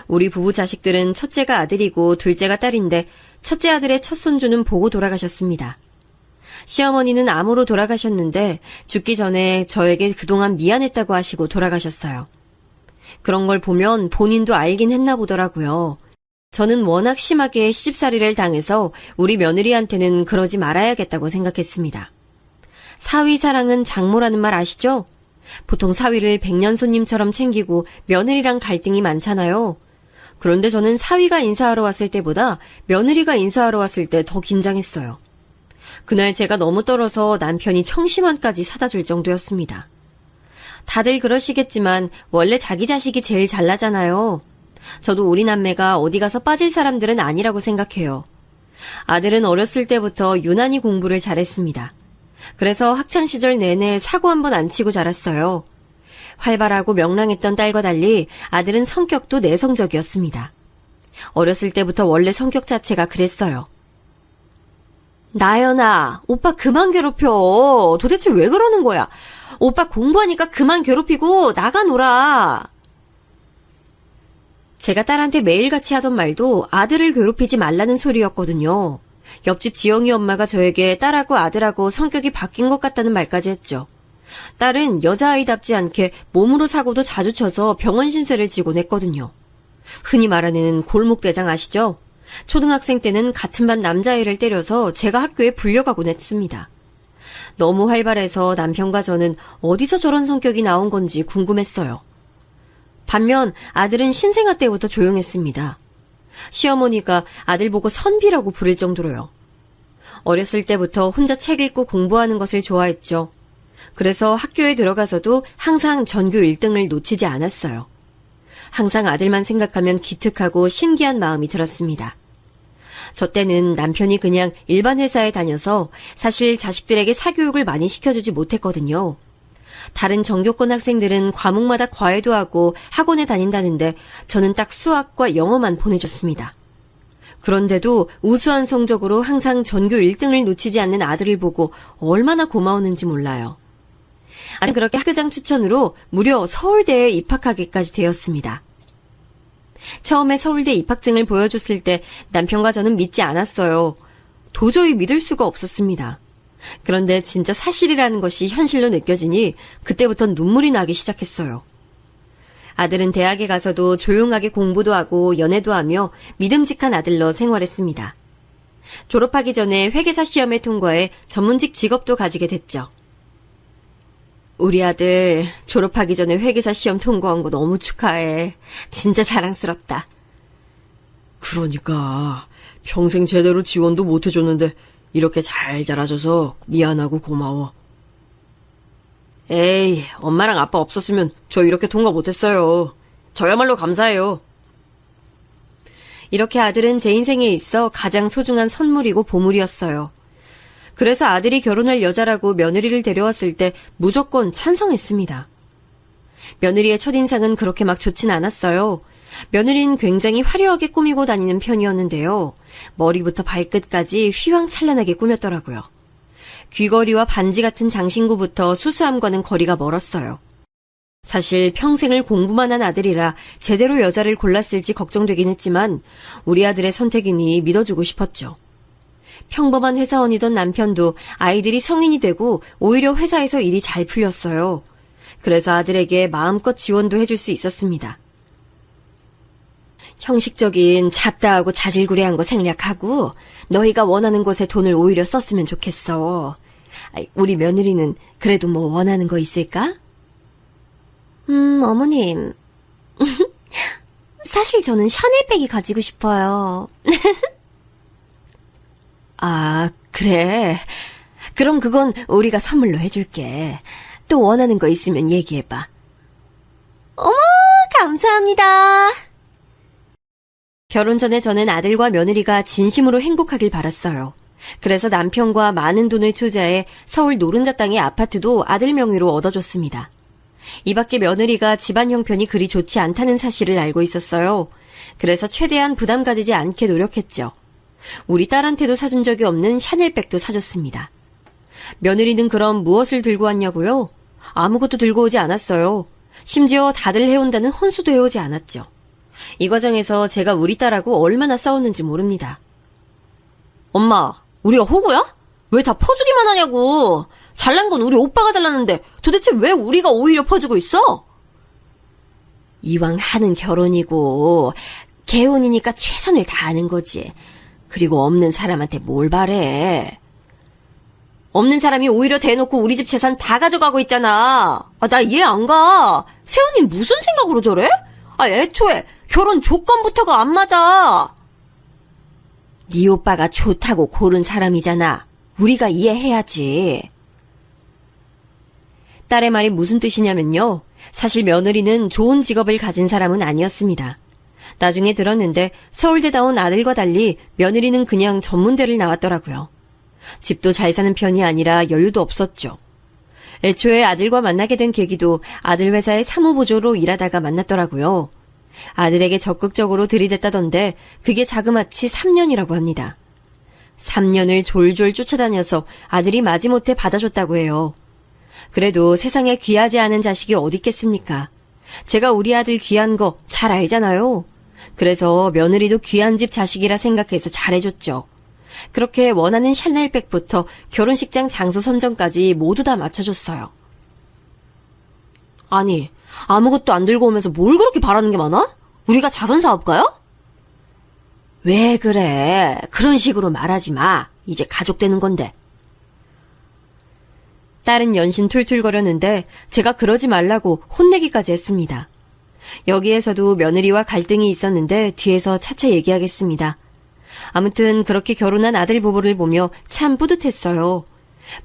우리 부부 자식들은 첫째가 아들이고 둘째가 딸인데 첫째 아들의 첫 손주는 보고 돌아가셨습니다. 시어머니는 암으로 돌아가셨는데 죽기 전에 저에게 그동안 미안했다고 하시고 돌아가셨어요. 그런 걸 보면 본인도 알긴 했나 보더라고요. 저는 워낙 심하게 시집살이를 당해서 우리 며느리한테는 그러지 말아야겠다고 생각했습니다. 사위 사랑은 장모라는 말 아시죠? 보통 사위를 백년 손님처럼 챙기고 며느리랑 갈등이 많잖아요. 그런데 저는 사위가 인사하러 왔을 때보다 며느리가 인사하러 왔을 때 더 긴장했어요. 그날 제가 너무 떨어서 남편이 청심환까지 사다 줄 정도였습니다. 다들 그러시겠지만 원래 자기 자식이 제일 잘나잖아요. 저도 우리 남매가 어디 가서 빠질 사람들은 아니라고 생각해요. 아들은 어렸을 때부터 유난히 공부를 잘했습니다. 그래서 학창시절 내내 사고 한 번 안 치고 자랐어요. 활발하고 명랑했던 딸과 달리 아들은 성격도 내성적이었습니다. 어렸을 때부터 원래 성격 자체가 그랬어요. 나연아, 오빠 그만 괴롭혀. 도대체 왜 그러는 거야? 오빠 공부하니까 그만 괴롭히고 나가 놀아. 제가 딸한테 매일같이 하던 말도 아들을 괴롭히지 말라는 소리였거든요. 옆집 지영이 엄마가 저에게 딸하고 아들하고 성격이 바뀐 것 같다는 말까지 했죠. 딸은 여자아이답지 않게 몸으로 사고도 자주 쳐서 병원 신세를 지곤 했거든요. 흔히 말하는 골목대장 아시죠? 초등학생 때는 같은 반 남자애를 때려서 제가 학교에 불려가곤 했습니다. 너무 활발해서 남편과 저는 어디서 저런 성격이 나온 건지 궁금했어요. 반면 아들은 신생아 때부터 조용했습니다. 시어머니가 아들 보고 선비라고 부를 정도로요. 어렸을 때부터 혼자 책 읽고 공부하는 것을 좋아했죠. 그래서 학교에 들어가서도 항상 전교 1등을 놓치지 않았어요. 항상 아들만 생각하면 기특하고 신기한 마음이 들었습니다. 저 때는 남편이 그냥 일반 회사에 다녀서 사실 자식들에게 사교육을 많이 시켜주지 못했거든요. 다른 전교권 학생들은 과목마다 과외도 하고 학원에 다닌다는데 저는 딱 수학과 영어만 보내줬습니다. 그런데도 우수한 성적으로 항상 전교 1등을 놓치지 않는 아들을 보고 얼마나 고마웠는지 몰라요. 아니 그렇게 학교장 추천으로 무려 서울대에 입학하기까지 되었습니다. 처음에 서울대 입학증을 보여줬을 때 남편과 저는 믿지 않았어요. 도저히 믿을 수가 없었습니다. 그런데 진짜 사실이라는 것이 현실로 느껴지니 그때부터 눈물이 나기 시작했어요. 아들은 대학에 가서도 조용하게 공부도 하고 연애도 하며 믿음직한 아들로 생활했습니다. 졸업하기 전에 회계사 시험에 통과해 전문직 직업도 가지게 됐죠. 우리 아들 졸업하기 전에 회계사 시험 통과한 거 너무 축하해. 진짜 자랑스럽다. 그러니까 평생 제대로 지원도 못 해줬는데 이렇게 잘 자라줘서 미안하고 고마워. 에이, 엄마랑 아빠 없었으면 저 이렇게 통과 못했어요. 저야말로 감사해요. 이렇게 아들은 제 인생에 있어 가장 소중한 선물이고 보물이었어요. 그래서 아들이 결혼할 여자라고 며느리를 데려왔을 때 무조건 찬성했습니다. 며느리의 첫인상은 그렇게 막 좋진 않았어요. 며느리는 굉장히 화려하게 꾸미고 다니는 편이었는데요. 머리부터 발끝까지 휘황찬란하게 꾸몄더라고요. 귀걸이와 반지 같은 장신구부터 수수함과는 거리가 멀었어요. 사실 평생을 공부만 한 아들이라 제대로 여자를 골랐을지 걱정되긴 했지만 우리 아들의 선택이니 믿어주고 싶었죠. 평범한 회사원이던 남편도 아이들이 성인이 되고 오히려 회사에서 일이 잘 풀렸어요. 그래서 아들에게 마음껏 지원도 해줄 수 있었습니다. 형식적인 잡다하고 자질구레한 거 생략하고 너희가 원하는 곳에 돈을 오히려 썼으면 좋겠어. 우리 며느리는 그래도 뭐 원하는 거 있을까? 어머님. 사실 저는 샤넬백이 가지고 싶어요. 아, 그래. 그럼 그건 우리가 선물로 해줄게. 또 원하는 거 있으면 얘기해봐. 어머, 감사합니다. 결혼 전에 저는 아들과 며느리가 진심으로 행복하길 바랐어요. 그래서 남편과 많은 돈을 투자해 서울 노른자 땅의 아파트도 아들 명의로 얻어줬습니다. 이 밖에 며느리가 집안 형편이 그리 좋지 않다는 사실을 알고 있었어요. 그래서 최대한 부담 가지지 않게 노력했죠. 우리 딸한테도 사준 적이 없는 샤넬백도 사줬습니다. 며느리는 그럼 무엇을 들고 왔냐고요? 아무것도 들고 오지 않았어요. 심지어 다들 해온다는 혼수도 해오지 않았죠. 이 과정에서 제가 우리 딸하고 얼마나 싸웠는지 모릅니다. 엄마, 우리가 호구야? 왜 다 퍼주기만 하냐고. 잘난 건 우리 오빠가 잘났는데 도대체 왜 우리가 오히려 퍼주고 있어? 이왕 하는 결혼이고 개혼이니까 최선을 다하는 거지. 그리고 없는 사람한테 뭘 바래. 없는 사람이 오히려 대놓고 우리 집 재산 다 가져가고 있잖아. 나 이해 안 가. 세훈이 무슨 생각으로 저래? 애초에 결혼 조건부터가 안 맞아. 네 오빠가 좋다고 고른 사람이잖아. 우리가 이해해야지. 딸의 말이 무슨 뜻이냐면요. 사실 며느리는 좋은 직업을 가진 사람은 아니었습니다. 나중에 들었는데 서울대 나온 아들과 달리 며느리는 그냥 전문대를 나왔더라고요. 집도 잘 사는 편이 아니라 여유도 없었죠. 애초에 아들과 만나게 된 계기도 아들 회사의 사무보조로 일하다가 만났더라고요. 아들에게 적극적으로 들이댔다던데 그게 자그마치 3년이라고 합니다. 3년을 졸졸 쫓아다녀서 아들이 마지못해 받아줬다고 해요. 그래도 세상에 귀하지 않은 자식이 어디 있겠습니까? 제가 우리 아들 귀한 거 잘 알잖아요. 그래서 며느리도 귀한 집 자식이라 생각해서 잘해줬죠. 그렇게 원하는 샤넬백부터 결혼식장 장소 선정까지 모두 다 맞춰줬어요. 아니, 아무것도 안 들고 오면서 뭘 그렇게 바라는 게 많아? 우리가 자선사업가요? 왜 그래? 그런 식으로 말하지 마. 이제 가족 되는 건데. 딸은 연신 툴툴거렸는데 제가 그러지 말라고 혼내기까지 했습니다. 여기에서도 며느리와 갈등이 있었는데 뒤에서 차차 얘기하겠습니다. 아무튼 그렇게 결혼한 아들 부부를 보며 참 뿌듯했어요.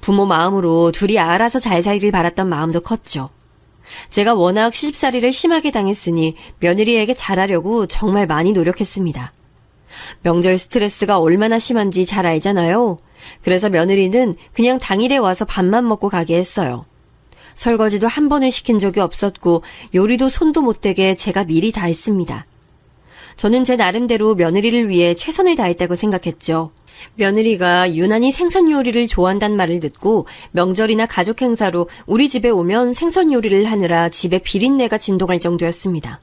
부모 마음으로 둘이 알아서 잘 살길 바랐던 마음도 컸죠. 제가 워낙 시집살이를 심하게 당했으니 며느리에게 잘하려고 정말 많이 노력했습니다. 명절 스트레스가 얼마나 심한지 잘 알잖아요. 그래서 며느리는 그냥 당일에 와서 밥만 먹고 가게 했어요. 설거지도 한 번을 시킨 적이 없었고 요리도 손도 못 대게 제가 미리 다 했습니다. 저는 제 나름대로 며느리를 위해 최선을 다했다고 생각했죠. 며느리가 유난히 생선 요리를 좋아한단 말을 듣고 명절이나 가족 행사로 우리 집에 오면 생선 요리를 하느라 집에 비린내가 진동할 정도였습니다.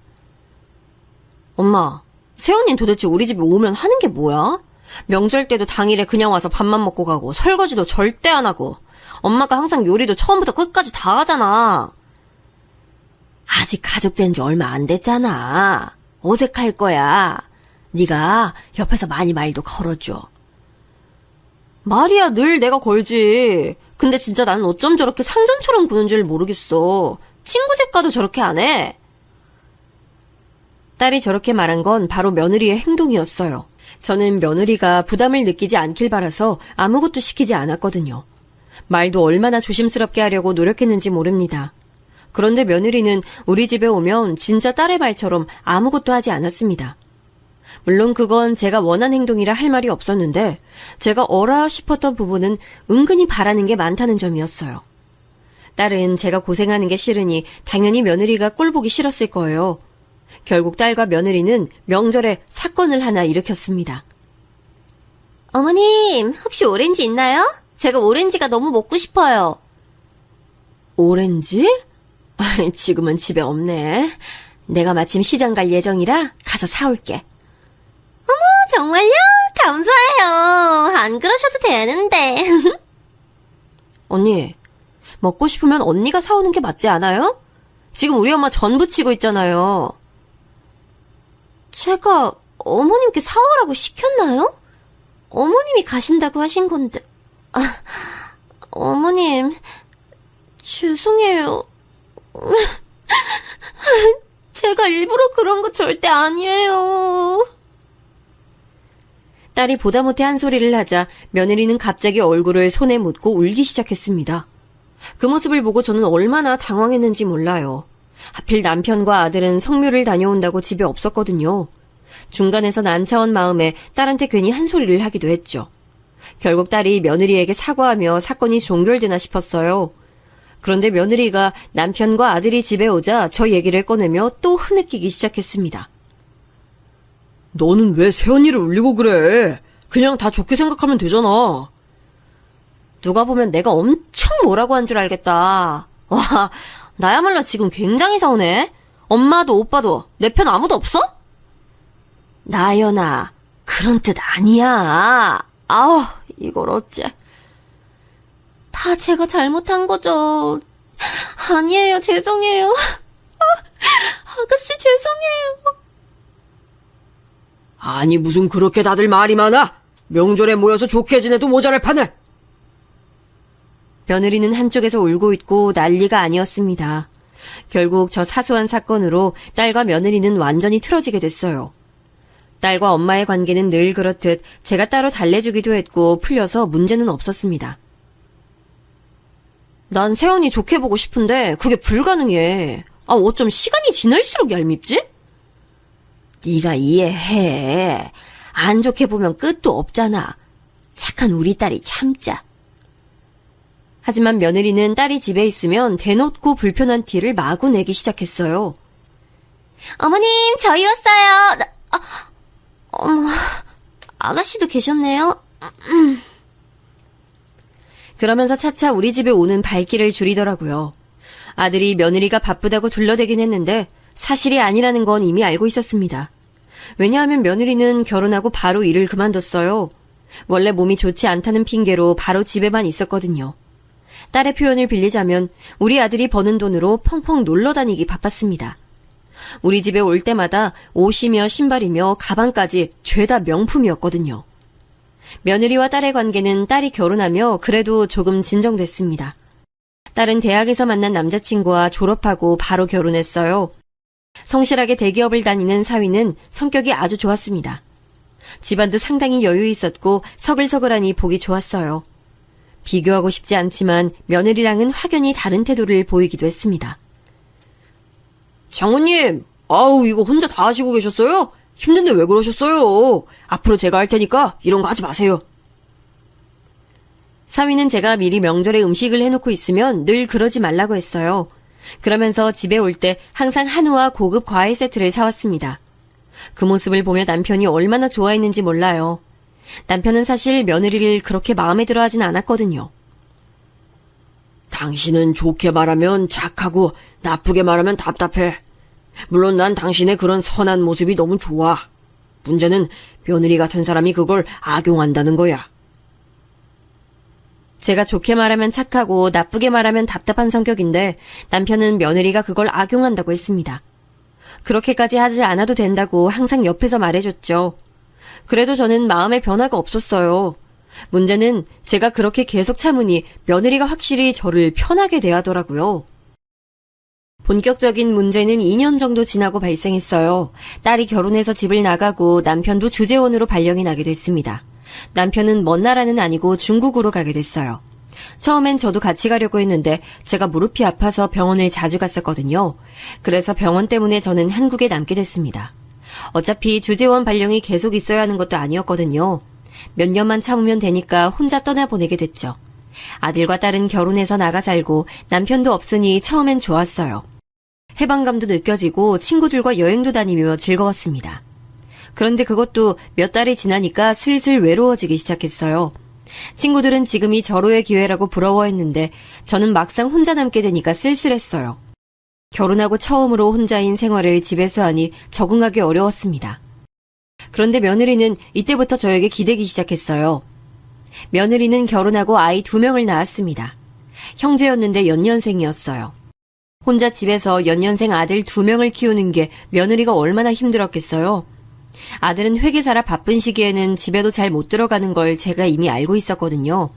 엄마, 새언니는 도대체 우리 집에 오면 하는 게 뭐야? 명절 때도 당일에 그냥 와서 밥만 먹고 가고 설거지도 절대 안 하고 엄마가 항상 요리도 처음부터 끝까지 다 하잖아. 아직 가족 된 지 얼마 안 됐잖아. 어색할 거야. 네가 옆에서 많이 말도 걸어줘. 말이야 늘 내가 걸지. 근데 진짜 나는 어쩜 저렇게 상전처럼 구는지를 모르겠어. 친구 집 가도 저렇게 안 해. 딸이 저렇게 말한 건 바로 며느리의 행동이었어요. 저는 며느리가 부담을 느끼지 않길 바라서 아무것도 시키지 않았거든요. 말도 얼마나 조심스럽게 하려고 노력했는지 모릅니다. 그런데 며느리는 우리 집에 오면 진짜 딸의 말처럼 아무것도 하지 않았습니다. 물론 그건 제가 원한 행동이라 할 말이 없었는데 제가 어라 싶었던 부분은 은근히 바라는 게 많다는 점이었어요. 딸은 제가 고생하는 게 싫으니 당연히 며느리가 꼴 보기 싫었을 거예요. 결국 딸과 며느리는 명절에 사건을 하나 일으켰습니다. 어머님, 혹시 오렌지 있나요? 제가 오렌지가 너무 먹고 싶어요. 오렌지? 지금은 집에 없네. 내가 마침 시장 갈 예정이라 가서 사올게. 정말요? 감사해요. 안 그러셔도 되는데. 언니, 먹고 싶으면 언니가 사오는 게 맞지 않아요? 지금 우리 엄마 전 부치고 있잖아요. 제가 어머님께 사오라고 시켰나요? 어머님이 가신다고 하신 건데. 어머님, 죄송해요. 제가 일부러 그런 거 절대 아니에요. 딸이 보다 못해 한 소리를 하자 며느리는 갑자기 얼굴을 손에 묻고 울기 시작했습니다. 그 모습을 보고 저는 얼마나 당황했는지 몰라요. 하필 남편과 아들은 성묘를 다녀온다고 집에 없었거든요. 중간에서 난처한 마음에 딸한테 괜히 한 소리를 하기도 했죠. 결국 딸이 며느리에게 사과하며 사건이 종결되나 싶었어요. 그런데 며느리가 남편과 아들이 집에 오자 저 얘기를 꺼내며 또 흐느끼기 시작했습니다. 너는 왜 새언니를 울리고 그래? 그냥 다 좋게 생각하면 되잖아. 누가 보면 내가 엄청 뭐라고 한 줄 알겠다. 와, 나야말로 지금 굉장히 서운해. 엄마도 오빠도 내 편 아무도 없어? 나연아, 그런 뜻 아니야. 아우, 이걸 어째. 다 제가 잘못한 거죠. 아니에요, 죄송해요. 아가씨, 죄송해요. 아니 무슨 그렇게 다들 말이 많아? 명절에 모여서 좋게 지내도 모자랄 판에. 며느리는 한쪽에서 울고 있고 난리가 아니었습니다. 결국 저 사소한 사건으로 딸과 며느리는 완전히 틀어지게 됐어요. 딸과 엄마의 관계는 늘 그렇듯 제가 따로 달래주기도 했고 풀려서 문제는 없었습니다. 난 세연이 좋게 보고 싶은데 그게 불가능해. 어쩜 시간이 지날수록 얄밉지? 네가 이해해. 안 좋게 보면 끝도 없잖아. 착한 우리 딸이 참자. 하지만 며느리는 딸이 집에 있으면 대놓고 불편한 티를 마구 내기 시작했어요. 어머님, 저희 왔어요. 어머, 아가씨도 계셨네요. 그러면서 차차 우리 집에 오는 발길을 줄이더라고요. 아들이 며느리가 바쁘다고 둘러대긴 했는데 사실이 아니라는 건 이미 알고 있었습니다. 왜냐하면 며느리는 결혼하고 바로 일을 그만뒀어요. 원래 몸이 좋지 않다는 핑계로 바로 집에만 있었거든요. 딸의 표현을 빌리자면 우리 아들이 버는 돈으로 펑펑 놀러 다니기 바빴습니다. 우리 집에 올 때마다 옷이며 신발이며 가방까지 죄다 명품이었거든요. 며느리와 딸의 관계는 딸이 결혼하며 그래도 조금 진정됐습니다. 딸은 대학에서 만난 남자친구와 졸업하고 바로 결혼했어요. 성실하게 대기업을 다니는 사위는 성격이 아주 좋았습니다. 집안도 상당히 여유 있었고 서글서글하니 보기 좋았어요. 비교하고 싶지 않지만 며느리랑은 확연히 다른 태도를 보이기도 했습니다. 장모님, 아우, 이거 혼자 다 하시고 계셨어요? 힘든데 왜 그러셨어요? 앞으로 제가 할 테니까 이런 거 하지 마세요. 사위는 제가 미리 명절에 음식을 해놓고 있으면 늘 그러지 말라고 했어요. 그러면서 집에 올 때 항상 한우와 고급 과일 세트를 사왔습니다. 그 모습을 보며 남편이 얼마나 좋아했는지 몰라요. 남편은 사실 며느리를 그렇게 마음에 들어 하진 않았거든요. 당신은 좋게 말하면 착하고 나쁘게 말하면 답답해. 물론 난 당신의 그런 선한 모습이 너무 좋아. 문제는 며느리 같은 사람이 그걸 악용한다는 거야. 제가 좋게 말하면 착하고 나쁘게 말하면 답답한 성격인데 남편은 며느리가 그걸 악용한다고 했습니다. 그렇게까지 하지 않아도 된다고 항상 옆에서 말해줬죠. 그래도 저는 마음의 변화가 없었어요. 문제는 제가 그렇게 계속 참으니 며느리가 확실히 저를 편하게 대하더라고요. 본격적인 문제는 2년 정도 지나고 발생했어요. 딸이 결혼해서 집을 나가고 남편도 주재원으로 발령이 나게 됐습니다. 남편은 먼 나라는 아니고 중국으로 가게 됐어요. 처음엔 저도 같이 가려고 했는데 제가 무릎이 아파서 병원을 자주 갔었거든요. 그래서 병원 때문에 저는 한국에 남게 됐습니다. 어차피 주재원 발령이 계속 있어야 하는 것도 아니었거든요. 몇 년만 참으면 되니까 혼자 떠나보내게 됐죠. 아들과 딸은 결혼해서 나가 살고 남편도 없으니 처음엔 좋았어요. 해방감도 느껴지고 친구들과 여행도 다니며 즐거웠습니다. 그런데 그것도 몇 달이 지나니까 슬슬 외로워지기 시작했어요. 친구들은 지금이 절호의 기회라고 부러워했는데 저는 막상 혼자 남게 되니까 쓸쓸했어요. 결혼하고 처음으로 혼자인 생활을 집에서 하니 적응하기 어려웠습니다. 그런데 며느리는 이때부터 저에게 기대기 시작했어요. 며느리는 결혼하고 아이 2명을 낳았습니다. 형제였는데 연년생이었어요. 혼자 집에서 연년생 아들 2명을 키우는 게 며느리가 얼마나 힘들었겠어요. 아들은 회계사라 바쁜 시기에는 집에도 잘 못 들어가는 걸 제가 이미 알고 있었거든요.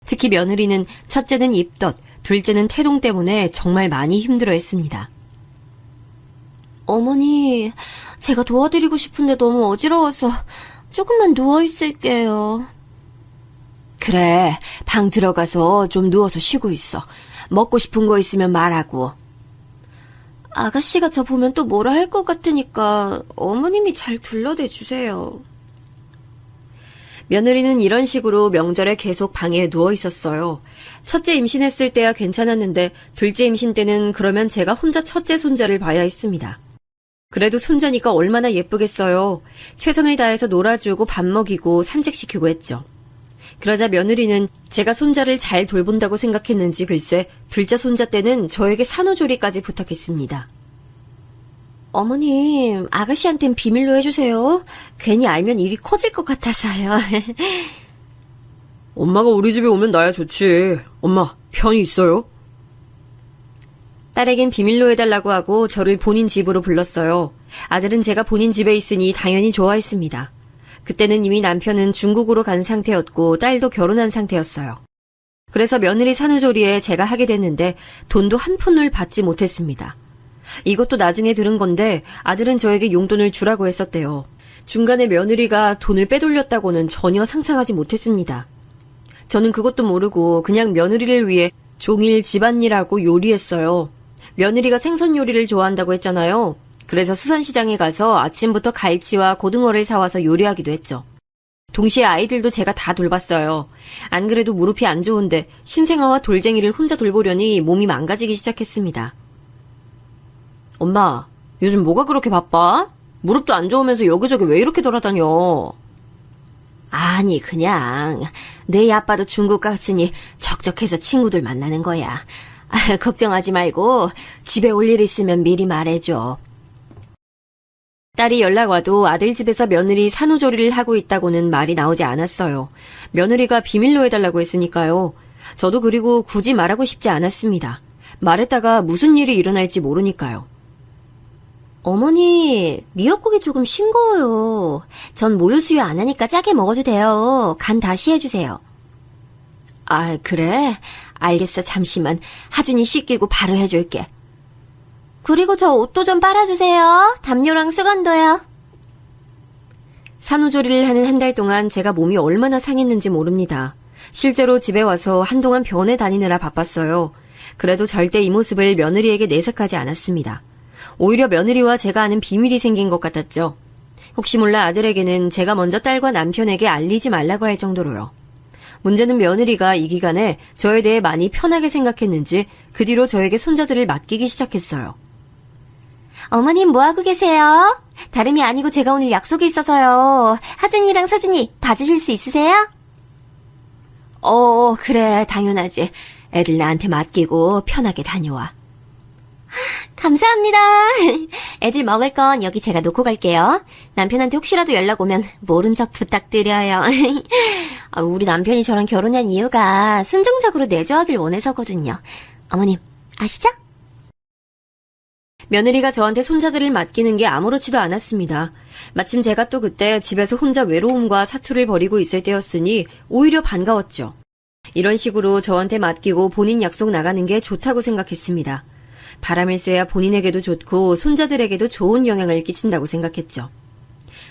특히 며느리는 첫째는 입덧, 둘째는 태동 때문에 정말 많이 힘들어했습니다. 어머니, 제가 도와드리고 싶은데 너무 어지러워서 조금만 누워있을게요. 그래, 방 들어가서 좀 누워서 쉬고 있어. 먹고 싶은 거 있으면 말하고. 아가씨가 저 보면 또 뭐라 할 것 같으니까 어머님이 잘 둘러대 주세요. 며느리는 이런 식으로 명절에 계속 방에 누워 있었어요. 첫째 임신했을 때야 괜찮았는데 둘째 임신 때는 그러면 제가 혼자 첫째 손자를 봐야 했습니다. 그래도 손자니까 얼마나 예쁘겠어요. 최선을 다해서 놀아주고 밥 먹이고 산책시키고 했죠. 그러자 며느리는 제가 손자를 잘 돌본다고 생각했는지 글쎄 둘째 손자 때는 저에게 산후조리까지 부탁했습니다. 어머님, 아가씨한텐 비밀로 해주세요. 괜히 알면 일이 커질 것 같아서요. 엄마가 우리 집에 오면 나야 좋지. 엄마, 편히 있어요? 딸에겐 비밀로 해달라고 하고 저를 본인 집으로 불렀어요. 아들은 제가 본인 집에 있으니 당연히 좋아했습니다. 그때는 이미 남편은 중국으로 간 상태였고 딸도 결혼한 상태였어요. 그래서 며느리 산후조리에 제가 하게 됐는데 돈도 한 푼을 받지 못했습니다. 이것도 나중에 들은 건데 아들은 저에게 용돈을 주라고 했었대요. 중간에 며느리가 돈을 빼돌렸다고는 전혀 상상하지 못했습니다. 저는 그것도 모르고 그냥 며느리를 위해 종일 집안일하고 요리했어요. 며느리가 생선 요리를 좋아한다고 했잖아요. 그래서 수산시장에 가서 아침부터 갈치와 고등어를 사와서 요리하기도 했죠. 동시에 아이들도 제가 다 돌봤어요. 안 그래도 무릎이 안 좋은데 신생아와 돌쟁이를 혼자 돌보려니 몸이 망가지기 시작했습니다. 엄마, 요즘 뭐가 그렇게 바빠? 무릎도 안 좋으면서 여기저기 왜 이렇게 돌아다녀? 아니, 그냥 내 아빠도 중국 갔으니 적적해서 친구들 만나는 거야. 걱정하지 말고 집에 올 일 있으면 미리 말해줘. 딸이 연락 와도 아들 집에서 며느리 산후조리를 하고 있다고는 말이 나오지 않았어요. 며느리가 비밀로 해달라고 했으니까요. 저도 그리고 굳이 말하고 싶지 않았습니다. 말했다가 무슨 일이 일어날지 모르니까요. 어머니, 미역국이 조금 싱거워요. 전 모유수유 안 하니까 짜게 먹어도 돼요. 간 다시 해주세요. 아, 그래? 알겠어. 잠시만. 하준이 씻기고 바로 해줄게. 그리고 저 옷도 좀 빨아주세요. 담요랑 수건도요. 산후조리를 하는 한 달 동안 제가 몸이 얼마나 상했는지 모릅니다. 실제로 집에 와서 한동안 병원에 다니느라 바빴어요. 그래도 절대 이 모습을 며느리에게 내색하지 않았습니다. 오히려 며느리와 제가 아는 비밀이 생긴 것 같았죠. 혹시 몰라 아들에게는 제가 먼저 딸과 남편에게 알리지 말라고 할 정도로요. 문제는 며느리가 이 기간에 저에 대해 많이 편하게 생각했는지 그 뒤로 저에게 손자들을 맡기기 시작했어요. 어머님 뭐하고 계세요? 다름이 아니고 제가 오늘 약속이 있어서요. 하준이랑 서준이 봐주실 수 있으세요? 그래, 당연하지. 애들 나한테 맡기고 편하게 다녀와. 감사합니다. 애들 먹을 건 여기 제가 놓고 갈게요. 남편한테 혹시라도 연락 오면 모른 척 부탁드려요. 우리 남편이 저랑 결혼한 이유가 순종적으로 내조하길 원해서거든요. 어머님, 아시죠? 며느리가 저한테 손자들을 맡기는 게 아무렇지도 않았습니다. 마침 제가 또 그때 집에서 혼자 외로움과 사투를 벌이고 있을 때였으니 오히려 반가웠죠. 이런 식으로 저한테 맡기고 본인 약속 나가는 게 좋다고 생각했습니다. 바람을 쐬야 본인에게도 좋고 손자들에게도 좋은 영향을 끼친다고 생각했죠.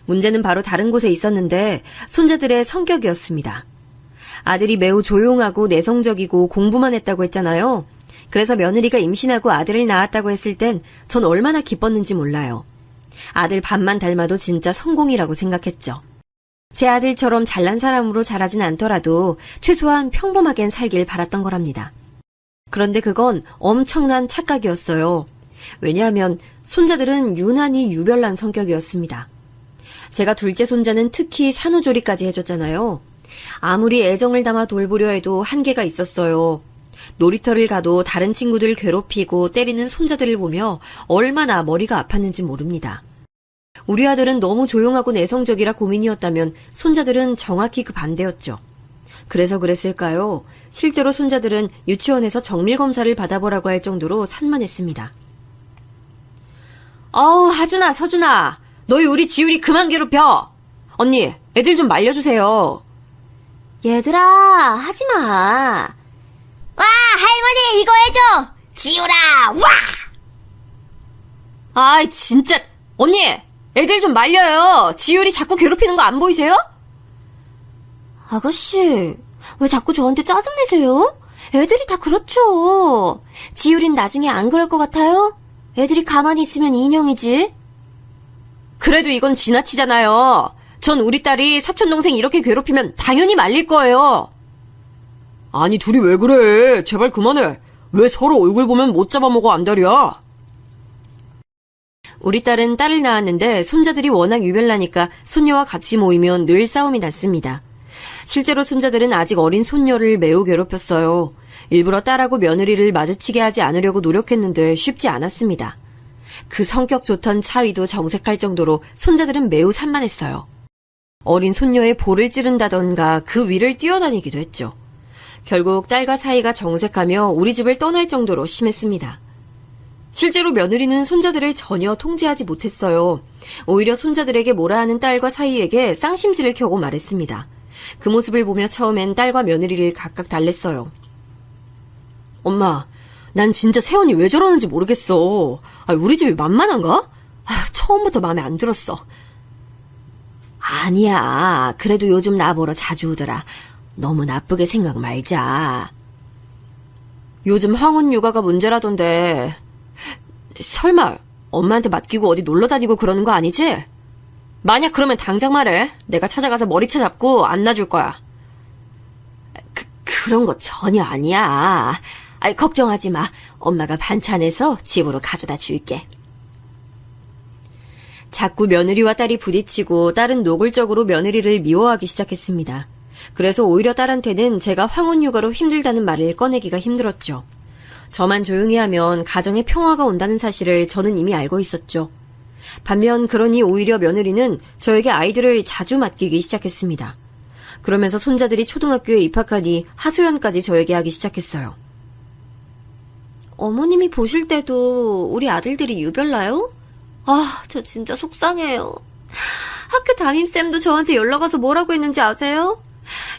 문제는 바로 다른 곳에 있었는데 손자들의 성격이었습니다. 아들이 매우 조용하고 내성적이고 공부만 했다고 했잖아요. 그래서 며느리가 임신하고 아들을 낳았다고 했을 땐 전 얼마나 기뻤는지 몰라요. 아들 반만 닮아도 진짜 성공이라고 생각했죠. 제 아들처럼 잘난 사람으로 자라진 않더라도 최소한 평범하겐 살길 바랐던 거랍니다. 그런데 그건 엄청난 착각이었어요. 왜냐하면 손자들은 유난히 유별난 성격이었습니다. 제가 둘째 손자는 특히 산후조리까지 해줬잖아요. 아무리 애정을 담아 돌보려 해도 한계가 있었어요. 놀이터를 가도 다른 친구들 괴롭히고 때리는 손자들을 보며 얼마나 머리가 아팠는지 모릅니다. 우리 아들은 너무 조용하고 내성적이라 고민이었다면 손자들은 정확히 그 반대였죠. 그래서 그랬을까요? 실제로 손자들은 유치원에서 정밀검사를 받아보라고 할 정도로 산만했습니다. 하준아, 서준아, 너희 우리 지율이 그만 괴롭혀! 언니, 애들 좀 말려주세요. 얘들아, 하지마. 와, 할머니 이거 해줘. 지우라, 와! 아이, 진짜. 언니, 애들 좀 말려요. 지율이 자꾸 괴롭히는 거 안 보이세요? 아가씨, 왜 자꾸 저한테 짜증내세요? 애들이 다 그렇죠. 지율인 나중에 안 그럴 것 같아요? 애들이 가만히 있으면 인형이지. 그래도 이건 지나치잖아요. 전 우리 딸이 사촌동생 이렇게 괴롭히면 당연히 말릴 거예요. 아니, 둘이 왜 그래? 제발 그만해. 왜 서로 얼굴 보면 못 잡아먹어 안달이야? 우리 딸은 딸을 낳았는데 손자들이 워낙 유별나니까 손녀와 같이 모이면 늘 싸움이 났습니다. 실제로 손자들은 아직 어린 손녀를 매우 괴롭혔어요. 일부러 딸하고 며느리를 마주치게 하지 않으려고 노력했는데 쉽지 않았습니다. 그 성격 좋던 사위도 정색할 정도로 손자들은 매우 산만했어요. 어린 손녀의 볼을 찌른다던가 그 위를 뛰어다니기도 했죠. 결국 딸과 사이가 정색하며 우리 집을 떠날 정도로 심했습니다. 실제로 며느리는 손자들을 전혀 통제하지 못했어요. 오히려 손자들에게 뭐라 하는 딸과 사이에게 쌍심지를 켜고 말했습니다. 그 모습을 보며 처음엔 딸과 며느리를 각각 달랬어요. 엄마, 난 진짜 세연이 왜 저러는지 모르겠어. 우리 집이 만만한가? 처음부터 마음에 안 들었어. 아니야. 그래도 요즘 나 보러 자주 오더라. 너무 나쁘게 생각 말자. 요즘 황혼 육아가 문제라던데. 설마 엄마한테 맡기고 어디 놀러 다니고 그러는 거 아니지? 만약 그러면 당장 말해. 내가 찾아가서 머리채 잡고 안 놔줄 거야. 그런 거 전혀 아니야. 걱정하지 마. 엄마가 반찬해서 집으로 가져다 줄게. 자꾸 며느리와 딸이 부딪히고 딸은 노골적으로 며느리를 미워하기 시작했습니다. 그래서 오히려 딸한테는 제가 황혼육아로 힘들다는 말을 꺼내기가 힘들었죠. 저만 조용히 하면 가정에 평화가 온다는 사실을 저는 이미 알고 있었죠. 반면 그러니 오히려 며느리는 저에게 아이들을 자주 맡기기 시작했습니다. 그러면서 손자들이 초등학교에 입학하니 하소연까지 저에게 하기 시작했어요. 어머님이 보실 때도 우리 아들들이 유별나요? 아, 저 진짜 속상해요. 학교 담임쌤도 저한테 연락 와서 뭐라고 했는지 아세요?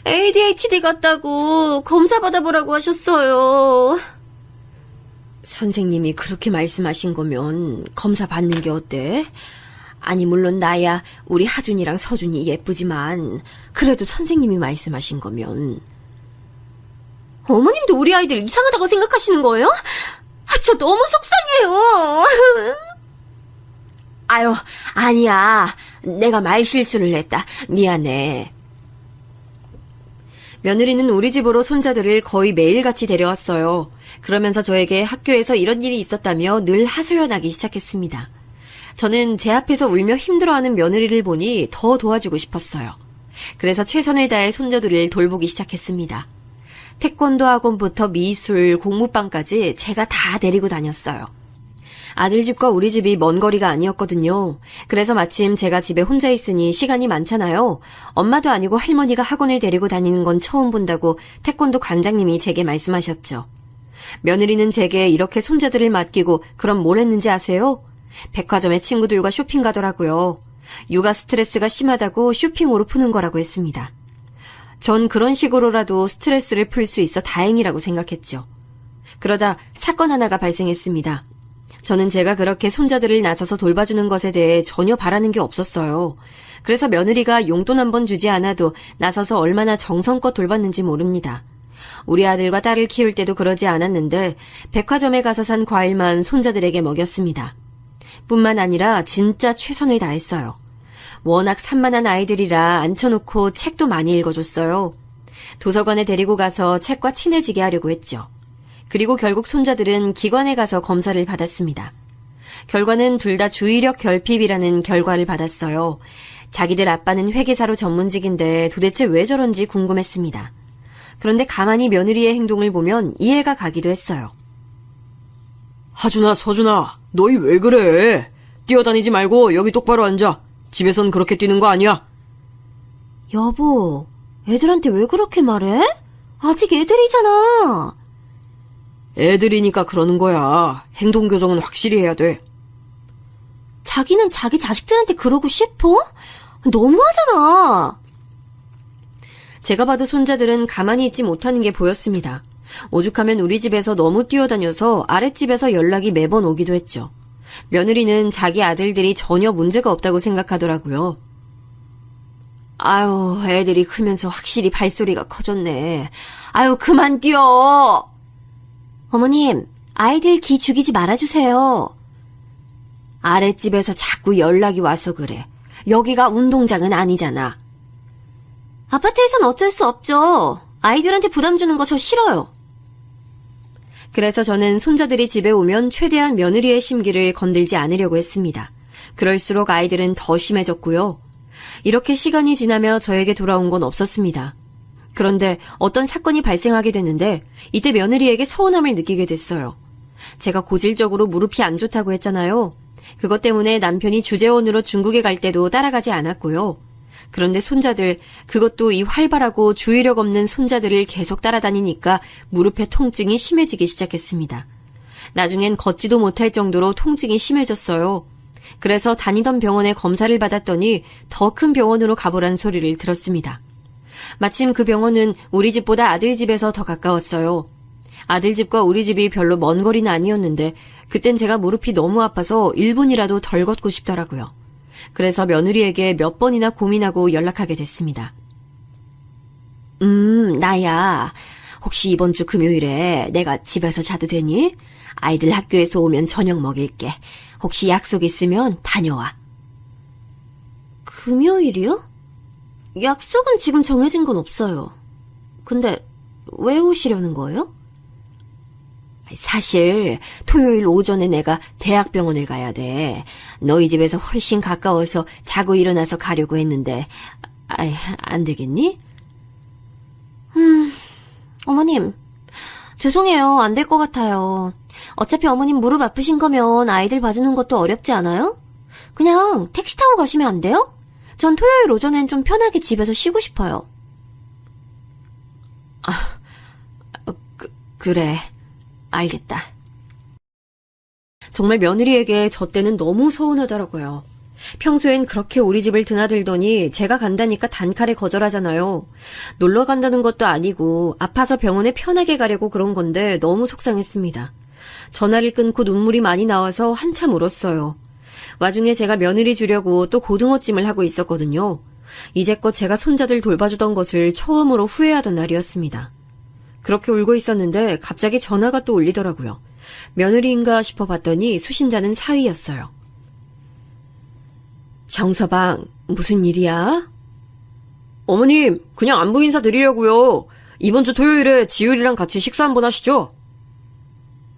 ADHD 같다고 검사 받아보라고 하셨어요. 선생님이 그렇게 말씀하신 거면 검사 받는 게 어때? 아니 물론 나야 우리 하준이랑 서준이 예쁘지만 그래도 선생님이 말씀하신 거면. 어머님도 우리 아이들 이상하다고 생각하시는 거예요? 아, 저 너무 속상해요. 아유, 아니야. 내가 말 실수를 했다. 미안해. 며느리는 우리 집으로 손자들을 거의 매일같이 데려왔어요. 그러면서 저에게 학교에서 이런 일이 있었다며 늘 하소연하기 시작했습니다. 저는 제 앞에서 울며 힘들어하는 며느리를 보니 더 도와주고 싶었어요. 그래서 최선을 다해 손자들을 돌보기 시작했습니다. 태권도 학원부터 미술, 공부방까지 제가 다 데리고 다녔어요. 아들 집과 우리 집이 먼 거리가 아니었거든요. 그래서 마침 제가 집에 혼자 있으니 시간이 많잖아요. 엄마도 아니고 할머니가 학원을 데리고 다니는 건 처음 본다고 태권도 관장님이 제게 말씀하셨죠. 며느리는 제게 이렇게 손자들을 맡기고 그럼 뭘 했는지 아세요? 백화점에 친구들과 쇼핑 가더라고요. 육아 스트레스가 심하다고 쇼핑으로 푸는 거라고 했습니다. 전 그런 식으로라도 스트레스를 풀 수 있어 다행이라고 생각했죠. 그러다 사건 하나가 발생했습니다. 저는 제가 그렇게 손자들을 나서서 돌봐주는 것에 대해 전혀 바라는 게 없었어요. 그래서 며느리가 용돈 한 번 주지 않아도 나서서 얼마나 정성껏 돌봤는지 모릅니다. 우리 아들과 딸을 키울 때도 그러지 않았는데 백화점에 가서 산 과일만 손자들에게 먹였습니다. 뿐만 아니라 진짜 최선을 다했어요. 워낙 산만한 아이들이라 앉혀놓고 책도 많이 읽어줬어요. 도서관에 데리고 가서 책과 친해지게 하려고 했죠. 그리고 결국 손자들은 기관에 가서 검사를 받았습니다. 결과는 둘 다 주의력 결핍이라는 결과를 받았어요. 자기들 아빠는 회계사로 전문직인데 도대체 왜 저런지 궁금했습니다. 그런데 가만히 며느리의 행동을 보면 이해가 가기도 했어요. 하준아, 서준아, 너희 왜 그래? 뛰어다니지 말고 여기 똑바로 앉아. 집에선 그렇게 뛰는 거 아니야. 여보, 애들한테 왜 그렇게 말해? 아직 애들이잖아. 애들이니까 그러는 거야. 행동 교정은 확실히 해야 돼. 자기는 자기 자식들한테 그러고 싶어? 너무하잖아. 제가 봐도 손자들은 가만히 있지 못하는 게 보였습니다. 오죽하면 우리 집에서 너무 뛰어다녀서 아랫집에서 연락이 매번 오기도 했죠. 며느리는 자기 아들들이 전혀 문제가 없다고 생각하더라고요. 아유, 애들이 크면서 확실히 발소리가 커졌네. 아유, 그만 뛰어. 어머님, 아이들 기 죽이지 말아주세요. 아랫집에서 자꾸 연락이 와서 그래. 여기가 운동장은 아니잖아. 아파트에선 어쩔 수 없죠. 아이들한테 부담 주는 거 저 싫어요. 그래서 저는 손자들이 집에 오면 최대한 며느리의 심기를 건들지 않으려고 했습니다. 그럴수록 아이들은 더 심해졌고요. 이렇게 시간이 지나며 저에게 돌아온 건 없었습니다. 그런데 어떤 사건이 발생하게 됐는데 이때 며느리에게 서운함을 느끼게 됐어요. 제가 고질적으로 무릎이 안 좋다고 했잖아요. 그것 때문에 남편이 주재원으로 중국에 갈 때도 따라가지 않았고요. 그런데 손자들, 그것도 이 활발하고 주의력 없는 손자들을 계속 따라다니니까 무릎의 통증이 심해지기 시작했습니다. 나중엔 걷지도 못할 정도로 통증이 심해졌어요. 그래서 다니던 병원에 검사를 받았더니 더 큰 병원으로 가보란 소리를 들었습니다. 마침 그 병원은 우리 집보다 아들 집에서 더 가까웠어요. 아들 집과 우리 집이 별로 먼 거리는 아니었는데 그땐 제가 무릎이 너무 아파서 1분이라도 덜 걷고 싶더라고요. 그래서 며느리에게 몇 번이나 고민하고 연락하게 됐습니다. 나야. 혹시 이번 주 금요일에 내가 집에서 자도 되니? 아이들 학교에서 오면 저녁 먹일게. 혹시 약속 있으면 다녀와. 금요일이요? 약속은 지금 정해진 건 없어요. 근데 왜 오시려는 거예요? 사실 토요일 오전에 내가 대학병원을 가야 돼. 너희 집에서 훨씬 가까워서 자고 일어나서 가려고 했는데 안 되겠니? 어머님, 죄송해요. 안 될 것 같아요. 어차피 어머님 무릎 아프신 거면 아이들 봐주는 것도 어렵지 않아요? 그냥 택시 타고 가시면 안 돼요? 전 토요일 오전엔 좀 편하게 집에서 쉬고 싶어요. 그래. 알겠다. 정말 며느리에게 저 때는 너무 서운하더라고요. 평소엔 그렇게 우리 집을 드나들더니 제가 간다니까 단칼에 거절하잖아요. 놀러 간다는 것도 아니고 아파서 병원에 편하게 가려고 그런 건데 너무 속상했습니다. 전화를 끊고 눈물이 많이 나와서 한참 울었어요. 와중에 제가 며느리 주려고 또 고등어찜을 하고 있었거든요. 이제껏 제가 손자들 돌봐주던 것을 처음으로 후회하던 날이었습니다. 그렇게 울고 있었는데 갑자기 전화가 또 울리더라고요. 며느리인가 싶어 봤더니 수신자는 사위였어요. 정서방, 무슨 일이야? 어머님, 그냥 안부 인사 드리려고요. 이번 주 토요일에 지율이랑 같이 식사 한번 하시죠?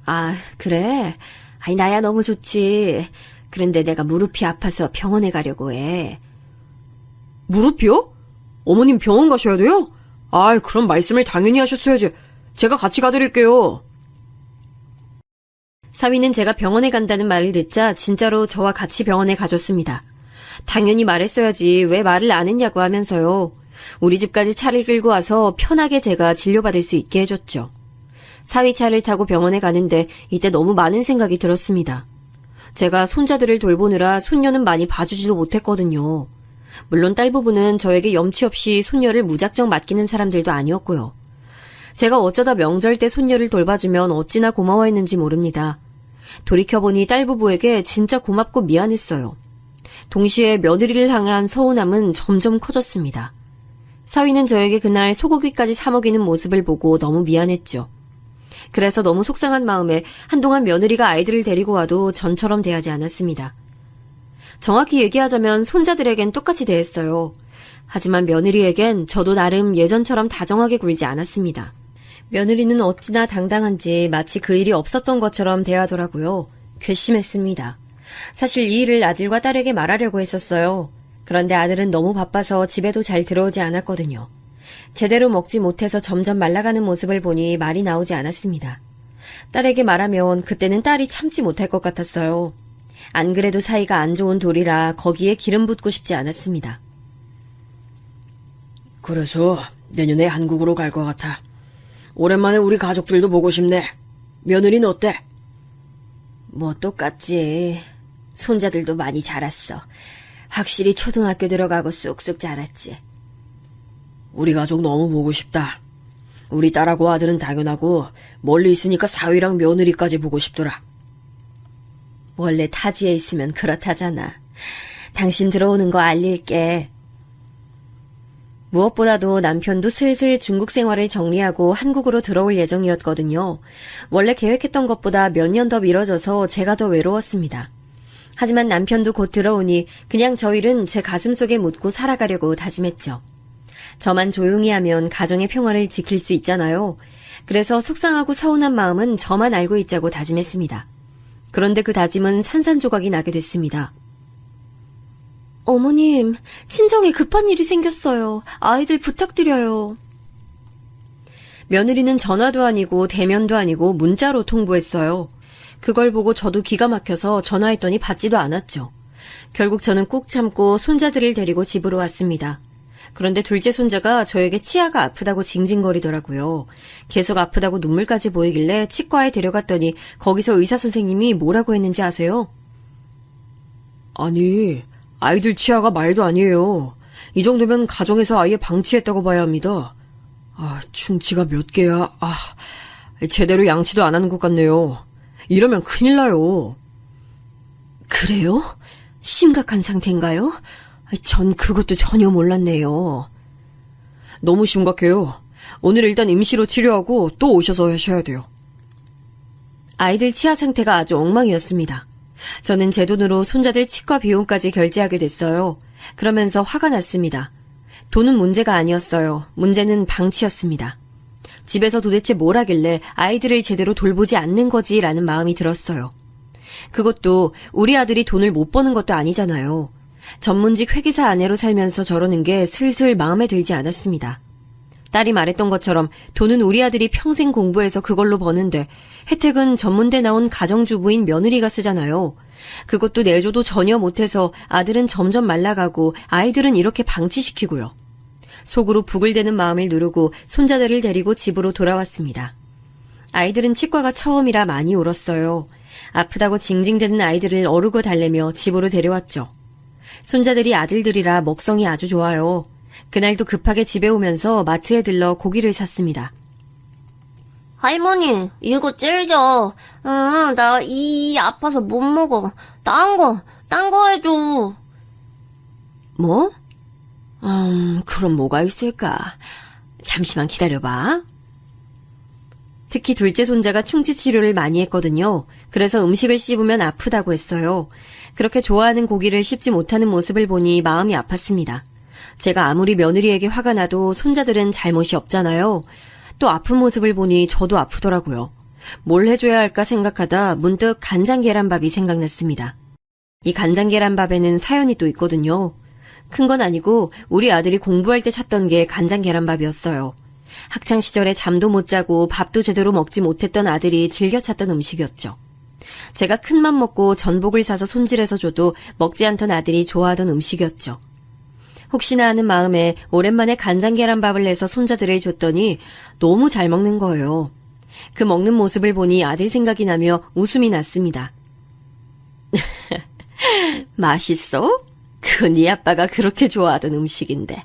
아, 그래? 아니, 나야 너무 좋지. 그런데 내가 무릎이 아파서 병원에 가려고 해. 무릎이요? 어머님 병원 가셔야 돼요? 아이, 그럼 말씀을 당연히 하셨어야지. 제가 같이 가드릴게요. 사위는 제가 병원에 간다는 말을 듣자 진짜로 저와 같이 병원에 가줬습니다. 당연히 말했어야지 왜 말을 안 했냐고 하면서요. 우리 집까지 차를 끌고 와서 편하게 제가 진료받을 수 있게 해줬죠. 사위 차를 타고 병원에 가는데 이때 너무 많은 생각이 들었습니다. 제가 손자들을 돌보느라 손녀는 많이 봐주지도 못했거든요. 물론 딸 부부는 저에게 염치 없이 손녀를 무작정 맡기는 사람들도 아니었고요. 제가 어쩌다 명절 때 손녀를 돌봐주면 어찌나 고마워했는지 모릅니다. 돌이켜보니 딸 부부에게 진짜 고맙고 미안했어요. 동시에 며느리를 향한 서운함은 점점 커졌습니다. 사위는 저에게 그날 소고기까지 사 먹이는 모습을 보고 너무 미안했죠. 그래서 너무 속상한 마음에 한동안 며느리가 아이들을 데리고 와도 전처럼 대하지 않았습니다. 정확히 얘기하자면 손자들에겐 똑같이 대했어요. 하지만 며느리에겐 저도 나름 예전처럼 다정하게 굴지 않았습니다. 며느리는 어찌나 당당한지 마치 그 일이 없었던 것처럼 대하더라고요. 괘씸했습니다. 사실 이 일을 아들과 딸에게 말하려고 했었어요. 그런데 아들은 너무 바빠서 집에도 잘 들어오지 않았거든요. 제대로 먹지 못해서 점점 말라가는 모습을 보니 말이 나오지 않았습니다. 딸에게 말하면 그때는 딸이 참지 못할 것 같았어요. 안 그래도 사이가 안 좋은 돌이라 거기에 기름 붓고 싶지 않았습니다. 그래서 내년에 한국으로 갈 것 같아. 오랜만에 우리 가족들도 보고 싶네. 며느리는 어때? 뭐 똑같지. 손자들도 많이 자랐어. 확실히 초등학교 들어가고 쑥쑥 자랐지. 우리 가족 너무 보고 싶다. 우리 딸하고 아들은 당연하고 멀리 있으니까 사위랑 며느리까지 보고 싶더라. 원래 타지에 있으면 그렇다잖아. 당신 들어오는 거 알릴게. 무엇보다도 남편도 슬슬 중국 생활을 정리하고 한국으로 들어올 예정이었거든요. 원래 계획했던 것보다 몇 년 더 미뤄져서 제가 더 외로웠습니다. 하지만 남편도 곧 들어오니 그냥 저 일은 제 가슴속에 묻고 살아가려고 다짐했죠. 저만 조용히 하면 가정의 평화를 지킬 수 있잖아요. 그래서 속상하고 서운한 마음은 저만 알고 있자고 다짐했습니다. 그런데 그 다짐은 산산조각이 나게 됐습니다. 어머님, 친정에 급한 일이 생겼어요. 아이들 부탁드려요. 며느리는 전화도 아니고 대면도 아니고 문자로 통보했어요. 그걸 보고 저도 기가 막혀서 전화했더니 받지도 않았죠. 결국 저는 꾹 참고 손자들을 데리고 집으로 왔습니다. 그런데 둘째 손자가 저에게 치아가 아프다고 징징거리더라고요. 계속 아프다고 눈물까지 보이길래 치과에 데려갔더니 거기서 의사 선생님이 뭐라고 했는지 아세요? 아니, 아이들 치아가 말도 아니에요. 이 정도면 가정에서 아예 방치했다고 봐야 합니다. 충치가 몇 개야. 제대로 양치도 안 하는 것 같네요. 이러면 큰일 나요. 그래요? 심각한 상태인가요? 전 그것도 전혀 몰랐네요. 너무 심각해요. 오늘 일단 임시로 치료하고 또 오셔서 하셔야 돼요. 아이들 치아 상태가 아주 엉망이었습니다. 저는 제 돈으로 손자들 치과 비용까지 결제하게 됐어요. 그러면서 화가 났습니다. 돈은 문제가 아니었어요. 문제는 방치였습니다. 집에서 도대체 뭘 하길래 아이들을 제대로 돌보지 않는 거지라는 마음이 들었어요. 그것도 우리 아들이 돈을 못 버는 것도 아니잖아요. 전문직 회계사 아내로 살면서 저러는 게 슬슬 마음에 들지 않았습니다. 딸이 말했던 것처럼 돈은 우리 아들이 평생 공부해서 그걸로 버는데 혜택은 전문대 나온 가정주부인 며느리가 쓰잖아요. 그것도 내줘도 전혀 못해서 아들은 점점 말라가고 아이들은 이렇게 방치시키고요. 속으로 부글대는 마음을 누르고 손자들을 데리고 집으로 돌아왔습니다. 아이들은 치과가 처음이라 많이 울었어요. 아프다고 징징대는 아이들을 어르고 달래며 집으로 데려왔죠. 손자들이 아들들이라 먹성이 아주 좋아요. 그날도 급하게 집에 오면서 마트에 들러 고기를 샀습니다. 할머니, 이거 질겨. 응, 나 이 아파서 못 먹어. 딴 거 해줘. 뭐? 그럼 뭐가 있을까? 잠시만 기다려봐. 특히 둘째 손자가 충치 치료를 많이 했거든요. 그래서 음식을 씹으면 아프다고 했어요. 그렇게 좋아하는 고기를 씹지 못하는 모습을 보니 마음이 아팠습니다. 제가 아무리 며느리에게 화가 나도 손자들은 잘못이 없잖아요. 또 아픈 모습을 보니 저도 아프더라고요. 뭘 해줘야 할까 생각하다 문득 간장 계란밥이 생각났습니다. 이 간장 계란밥에는 사연이 또 있거든요. 큰 건 아니고 우리 아들이 공부할 때 찾던 게 간장 계란밥이었어요. 학창 시절에 잠도 못 자고 밥도 제대로 먹지 못했던 아들이 즐겨 찾던 음식이었죠. 제가 큰맘 먹고 전복을 사서 손질해서 줘도 먹지 않던 아들이 좋아하던 음식이었죠. 혹시나 하는 마음에 오랜만에 간장 계란밥을 내서 손자들을 줬더니 너무 잘 먹는 거예요. 그 먹는 모습을 보니 아들 생각이 나며 웃음이 났습니다. 맛있어? 그 네 아빠가 그렇게 좋아하던 음식인데.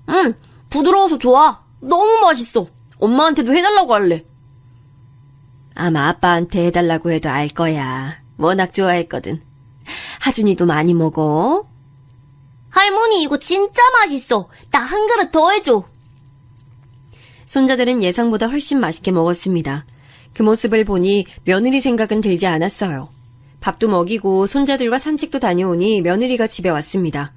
응, 부드러워서 좋아. 너무 맛있어. 엄마한테도 해달라고 할래. 아마 아빠한테 해달라고 해도 알 거야. 워낙 좋아했거든. 하준이도 많이 먹어. 할머니, 이거 진짜 맛있어. 나 한 그릇 더 해줘. 손자들은 예상보다 훨씬 맛있게 먹었습니다. 그 모습을 보니 며느리 생각은 들지 않았어요. 밥도 먹이고 손자들과 산책도 다녀오니 며느리가 집에 왔습니다.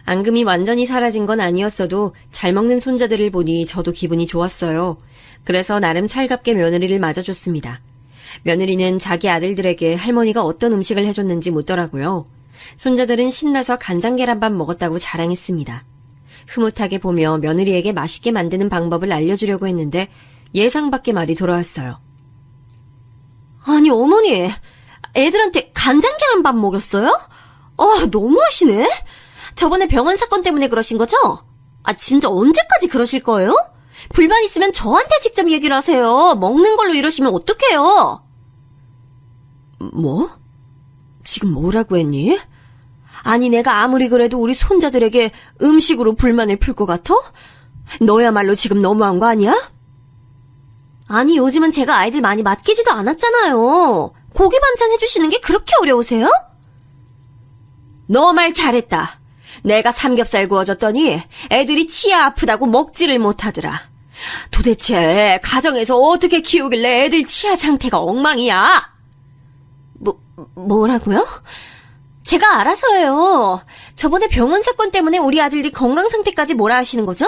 앙금이 완전히 사라진 건 아니었어도 잘 먹는 손자들을 보니 저도 기분이 좋았어요. 그래서 나름 살갑게 며느리를 맞아줬습니다. 며느리는 자기 아들들에게 할머니가 어떤 음식을 해줬는지 묻더라고요. 손자들은 신나서 간장 계란밥 먹었다고 자랑했습니다. 흐뭇하게 보며 며느리에게 맛있게 만드는 방법을 알려주려고 했는데 예상 밖의 말이 돌아왔어요. 아니, 어머니, 애들한테 간장 계란밥 먹였어요? 너무 하시네? 저번에 병원 사건 때문에 그러신 거죠? 진짜 언제까지 그러실 거예요? 불만 있으면 저한테 직접 얘기를 하세요. 먹는 걸로 이러시면 어떡해요? 뭐? 지금 뭐라고 했니? 아니 내가 아무리 그래도 우리 손자들에게 음식으로 불만을 풀 것 같아? 너야말로 지금 너무한 거 아니야? 아니, 요즘은 제가 아이들 많이 맡기지도 않았잖아요. 고기 반찬 해주시는 게 그렇게 어려우세요? 너 말 잘했다. 내가 삼겹살 구워줬더니 애들이 치아 아프다고 먹지를 못하더라. 도대체 가정에서 어떻게 키우길래 애들 치아 상태가 엉망이야? 뭐라고요? 제가 알아서요. 저번에 병원 사건 때문에 우리 아들들 건강 상태까지 뭐라 하시는 거죠?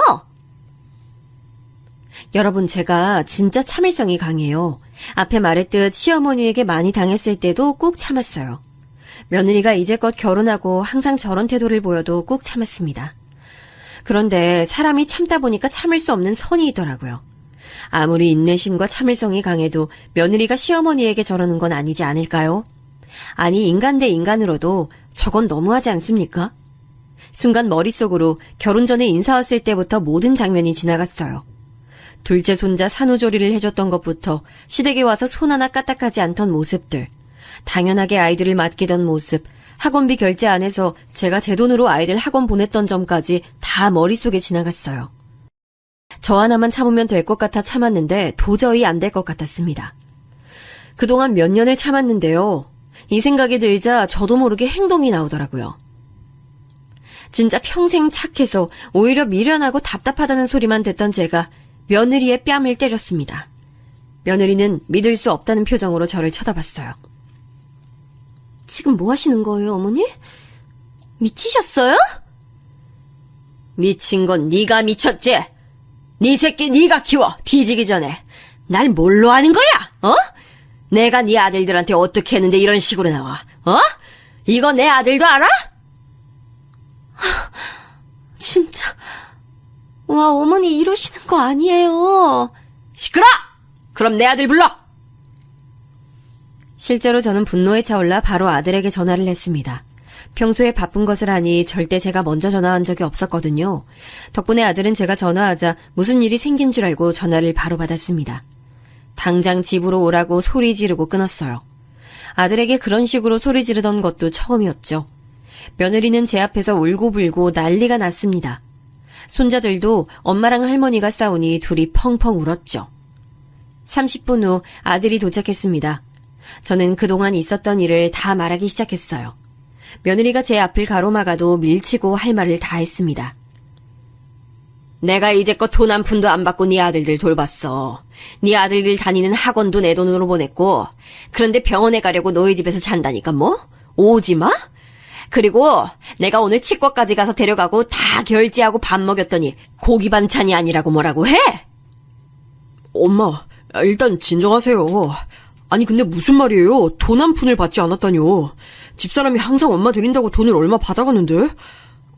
여러분, 제가 진짜 참을성이 강해요. 앞에 말했듯 시어머니에게 많이 당했을 때도 꾹 참았어요. 며느리가 이제껏 결혼하고 항상 저런 태도를 보여도 꾹 참았습니다. 그런데 사람이 참다 보니까 참을 수 없는 선이 있더라고요. 아무리 인내심과 참을성이 강해도 며느리가 시어머니에게 저러는 건 아니지 않을까요? 아니, 인간 대 인간으로도 저건 너무하지 않습니까? 순간 머릿속으로 결혼 전에 인사 왔을 때부터 모든 장면이 지나갔어요. 둘째 손자 산후조리를 해줬던 것부터 시댁에 와서 손 하나 까딱하지 않던 모습들, 당연하게 아이들을 맡기던 모습, 학원비 결제 안 해서 제가 제 돈으로 아이들 학원 보냈던 점까지 다 머릿속에 지나갔어요. 저 하나만 참으면 될 것 같아 참았는데 도저히 안 될 것 같았습니다. 그동안 몇 년을 참았는데요. 이 생각이 들자 저도 모르게 행동이 나오더라고요. 진짜 평생 착해서 오히려 미련하고 답답하다는 소리만 듣던 제가 며느리의 뺨을 때렸습니다. 며느리는 믿을 수 없다는 표정으로 저를 쳐다봤어요. 지금 뭐 하시는 거예요, 어머니? 미치셨어요? 미친 건 네가 미쳤지? 네 새끼 네가 키워, 뒤지기 전에. 날 뭘로 아는 거야? 내가 네 아들들한테 어떻게 했는데 이런 식으로 나와? 이거 내 아들도 알아? 진짜 와, 어머니 이러시는 거 아니에요. 시끄러! 그럼 내 아들 불러! 실제로 저는 분노에 차올라 바로 아들에게 전화를 했습니다. 평소에 바쁜 것을 하니 절대 제가 먼저 전화한 적이 없었거든요. 덕분에 아들은 제가 전화하자 무슨 일이 생긴 줄 알고 전화를 바로 받았습니다. 당장 집으로 오라고 소리 지르고 끊었어요. 아들에게 그런 식으로 소리 지르던 것도 처음이었죠. 며느리는 제 앞에서 울고불고 난리가 났습니다. 손자들도 엄마랑 할머니가 싸우니 둘이 펑펑 울었죠. 30분 후 아들이 도착했습니다. 저는 그동안 있었던 일을 다 말하기 시작했어요. 며느리가 제 앞을 가로막아도 밀치고 할 말을 다 했습니다. 내가 이제껏 돈 한 푼도 안 받고 네 아들들 돌봤어. 네 아들들 다니는 학원도 내 돈으로 보냈고, 그런데 병원에 가려고 너희 집에서 잔다니까 뭐? 오지 마? 그리고 내가 오늘 치과까지 가서 데려가고 다 결제하고 밥 먹였더니 고기 반찬이 아니라고 뭐라고 해? 엄마, 일단 진정하세요. 아니 근데 무슨 말이에요? 돈 한 푼을 받지 않았다뇨. 집사람이 항상 엄마 드린다고 돈을 얼마 받아갔는데?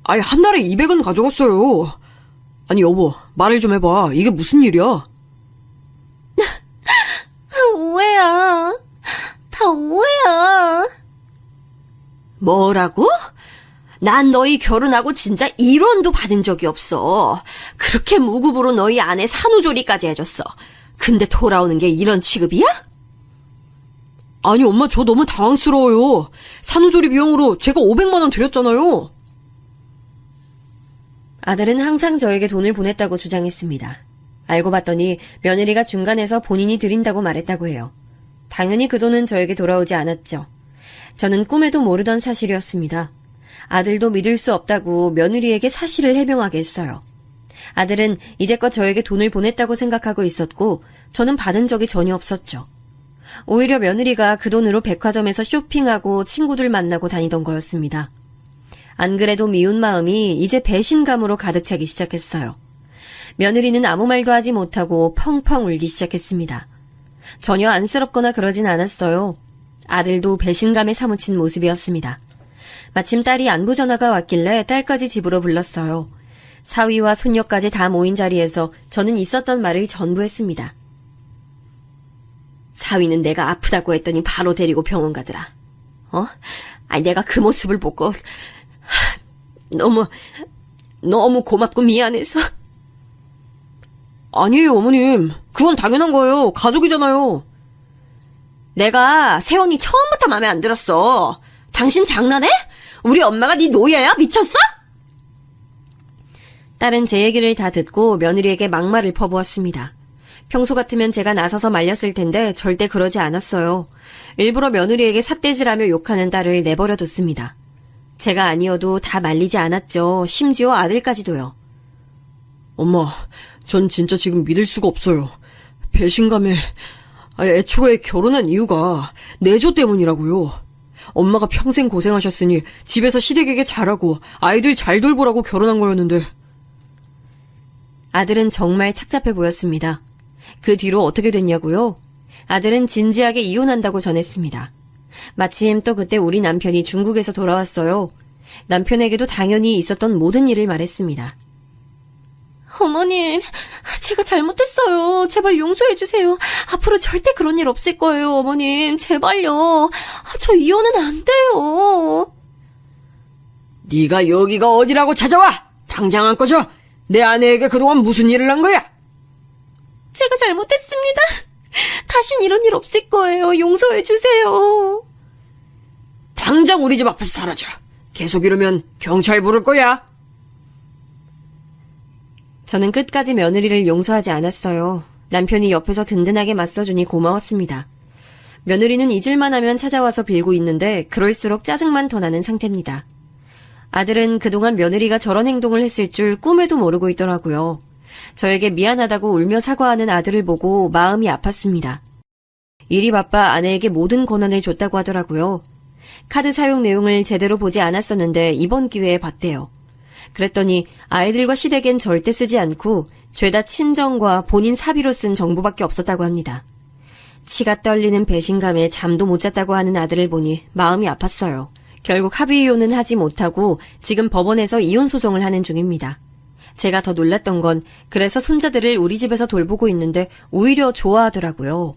아니 한 달에 200은 가져갔어요. 아니 여보, 말을 좀 해봐. 이게 무슨 일이야? 오해야. 다 오해야. 뭐라고? 난 너희 결혼하고 진짜 1원도 받은 적이 없어. 그렇게 무급으로 너희 아내 산후조리까지 해줬어. 근데 돌아오는 게 이런 취급이야? 아니 엄마 저 너무 당황스러워요. 산후조리 비용으로 제가 500만 원 드렸잖아요. 아들은 항상 저에게 돈을 보냈다고 주장했습니다. 알고 봤더니 며느리가 중간에서 본인이 드린다고 말했다고 해요. 당연히 그 돈은 저에게 돌아오지 않았죠. 저는 꿈에도 모르던 사실이었습니다. 아들도 믿을 수 없다고 며느리에게 사실을 해명하게 했어요. 아들은 이제껏 저에게 돈을 보냈다고 생각하고 있었고 저는 받은 적이 전혀 없었죠. 오히려 며느리가 그 돈으로 백화점에서 쇼핑하고 친구들 만나고 다니던 거였습니다. 안 그래도 미운 마음이 이제 배신감으로 가득 차기 시작했어요. 며느리는 아무 말도 하지 못하고 펑펑 울기 시작했습니다. 전혀 안쓰럽거나 그러진 않았어요. 아들도 배신감에 사무친 모습이었습니다. 마침 딸이 안부 전화가 왔길래 딸까지 집으로 불렀어요. 사위와 손녀까지 다 모인 자리에서 저는 있었던 말을 전부 했습니다. 사위는 내가 아프다고 했더니 바로 데리고 병원 가더라. 아니 내가 그 모습을 보고 너무 고맙고 미안해서. 아니에요 어머님. 그건 당연한 거예요. 가족이잖아요. 내가 세원이 처음부터 마음에 안 들었어. 당신 장난해? 우리 엄마가 네 노예야? 미쳤어? 딸은 제 얘기를 다 듣고 며느리에게 막말을 퍼부었습니다. 평소 같으면 제가 나서서 말렸을 텐데 절대 그러지 않았어요. 일부러 며느리에게 삿대질하며 욕하는 딸을 내버려뒀습니다. 제가 아니어도 다 말리지 않았죠. 심지어 아들까지도요. 엄마, 전 진짜 지금 믿을 수가 없어요. 배신감에 애초에 결혼한 이유가 내조 때문이라고요. 엄마가 평생 고생하셨으니 집에서 시댁에게 잘하고 아이들 잘 돌보라고 결혼한 거였는데. 아들은 정말 착잡해 보였습니다. 그 뒤로 어떻게 됐냐고요? 아들은 진지하게 이혼한다고 전했습니다. 마침 또 그때 우리 남편이 중국에서 돌아왔어요. 남편에게도 당연히 있었던 모든 일을 말했습니다. 어머님, 제가 잘못했어요. 제발 용서해주세요. 앞으로 절대 그런 일 없을 거예요, 어머님. 제발요. 저 이혼은 안 돼요. 네가 여기가 어디라고 찾아와! 당장 안 꺼져! 내 아내에게 그동안 무슨 일을 한 거야? 제가 잘못했습니다. 다신 이런 일 없을 거예요. 용서해주세요. 당장 우리 집 앞에서 사라져. 계속 이러면 경찰 부를 거야. 저는 끝까지 며느리를 용서하지 않았어요. 남편이 옆에서 든든하게 맞서주니 고마웠습니다. 며느리는 잊을만 하면 찾아와서 빌고 있는데 그럴수록 짜증만 더 나는 상태입니다. 아들은 그동안 며느리가 저런 행동을 했을 줄 꿈에도 모르고 있더라고요. 저에게 미안하다고 울며 사과하는 아들을 보고 마음이 아팠습니다. 일이 바빠 아내에게 모든 권한을 줬다고 하더라고요. 카드 사용 내용을 제대로 보지 않았었는데 이번 기회에 봤대요. 그랬더니 아이들과 시댁엔 절대 쓰지 않고 죄다 친정과 본인 사비로 쓴 정보밖에 없었다고 합니다. 치가 떨리는 배신감에 잠도 못 잤다고 하는 아들을 보니 마음이 아팠어요. 결국 합의 이혼은 하지 못하고 지금 법원에서 이혼 소송을 하는 중입니다. 제가 더 놀랐던 건 그래서 손자들을 우리 집에서 돌보고 있는데 오히려 좋아하더라고요.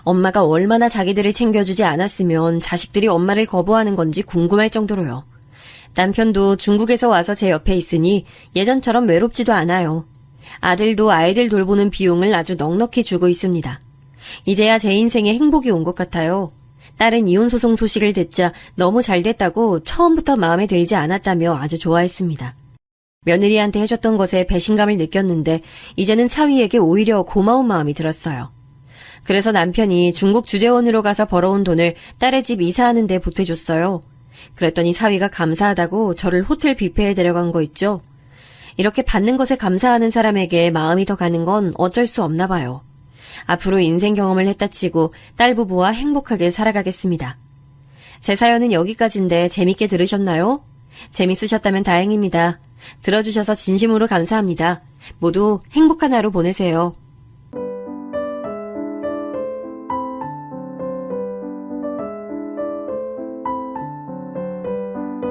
엄마가 얼마나 자기들을 챙겨주지 않았으면 자식들이 엄마를 거부하는 건지 궁금할 정도로요. 남편도 중국에서 와서 제 옆에 있으니 예전처럼 외롭지도 않아요. 아들도 아이들 돌보는 비용을 아주 넉넉히 주고 있습니다. 이제야 제 인생에 행복이 온 것 같아요. 딸은 이혼소송 소식을 듣자 너무 잘 됐다고 처음부터 마음에 들지 않았다며 아주 좋아했습니다. 며느리한테 해줬던 것에 배신감을 느꼈는데 이제는 사위에게 오히려 고마운 마음이 들었어요. 그래서 남편이 중국 주재원으로 가서 벌어온 돈을 딸의 집 이사하는 데 보태줬어요. 그랬더니 사위가 감사하다고 저를 호텔 뷔페에 데려간 거 있죠. 이렇게 받는 것에 감사하는 사람에게 마음이 더 가는 건 어쩔 수 없나 봐요. 앞으로 인생 경험을 했다 치고 딸 부부와 행복하게 살아가겠습니다. 제 사연은 여기까지인데 재밌게 들으셨나요? 재밌으셨다면 다행입니다. 들어주셔서 진심으로 감사합니다. 모두 행복한 하루 보내세요.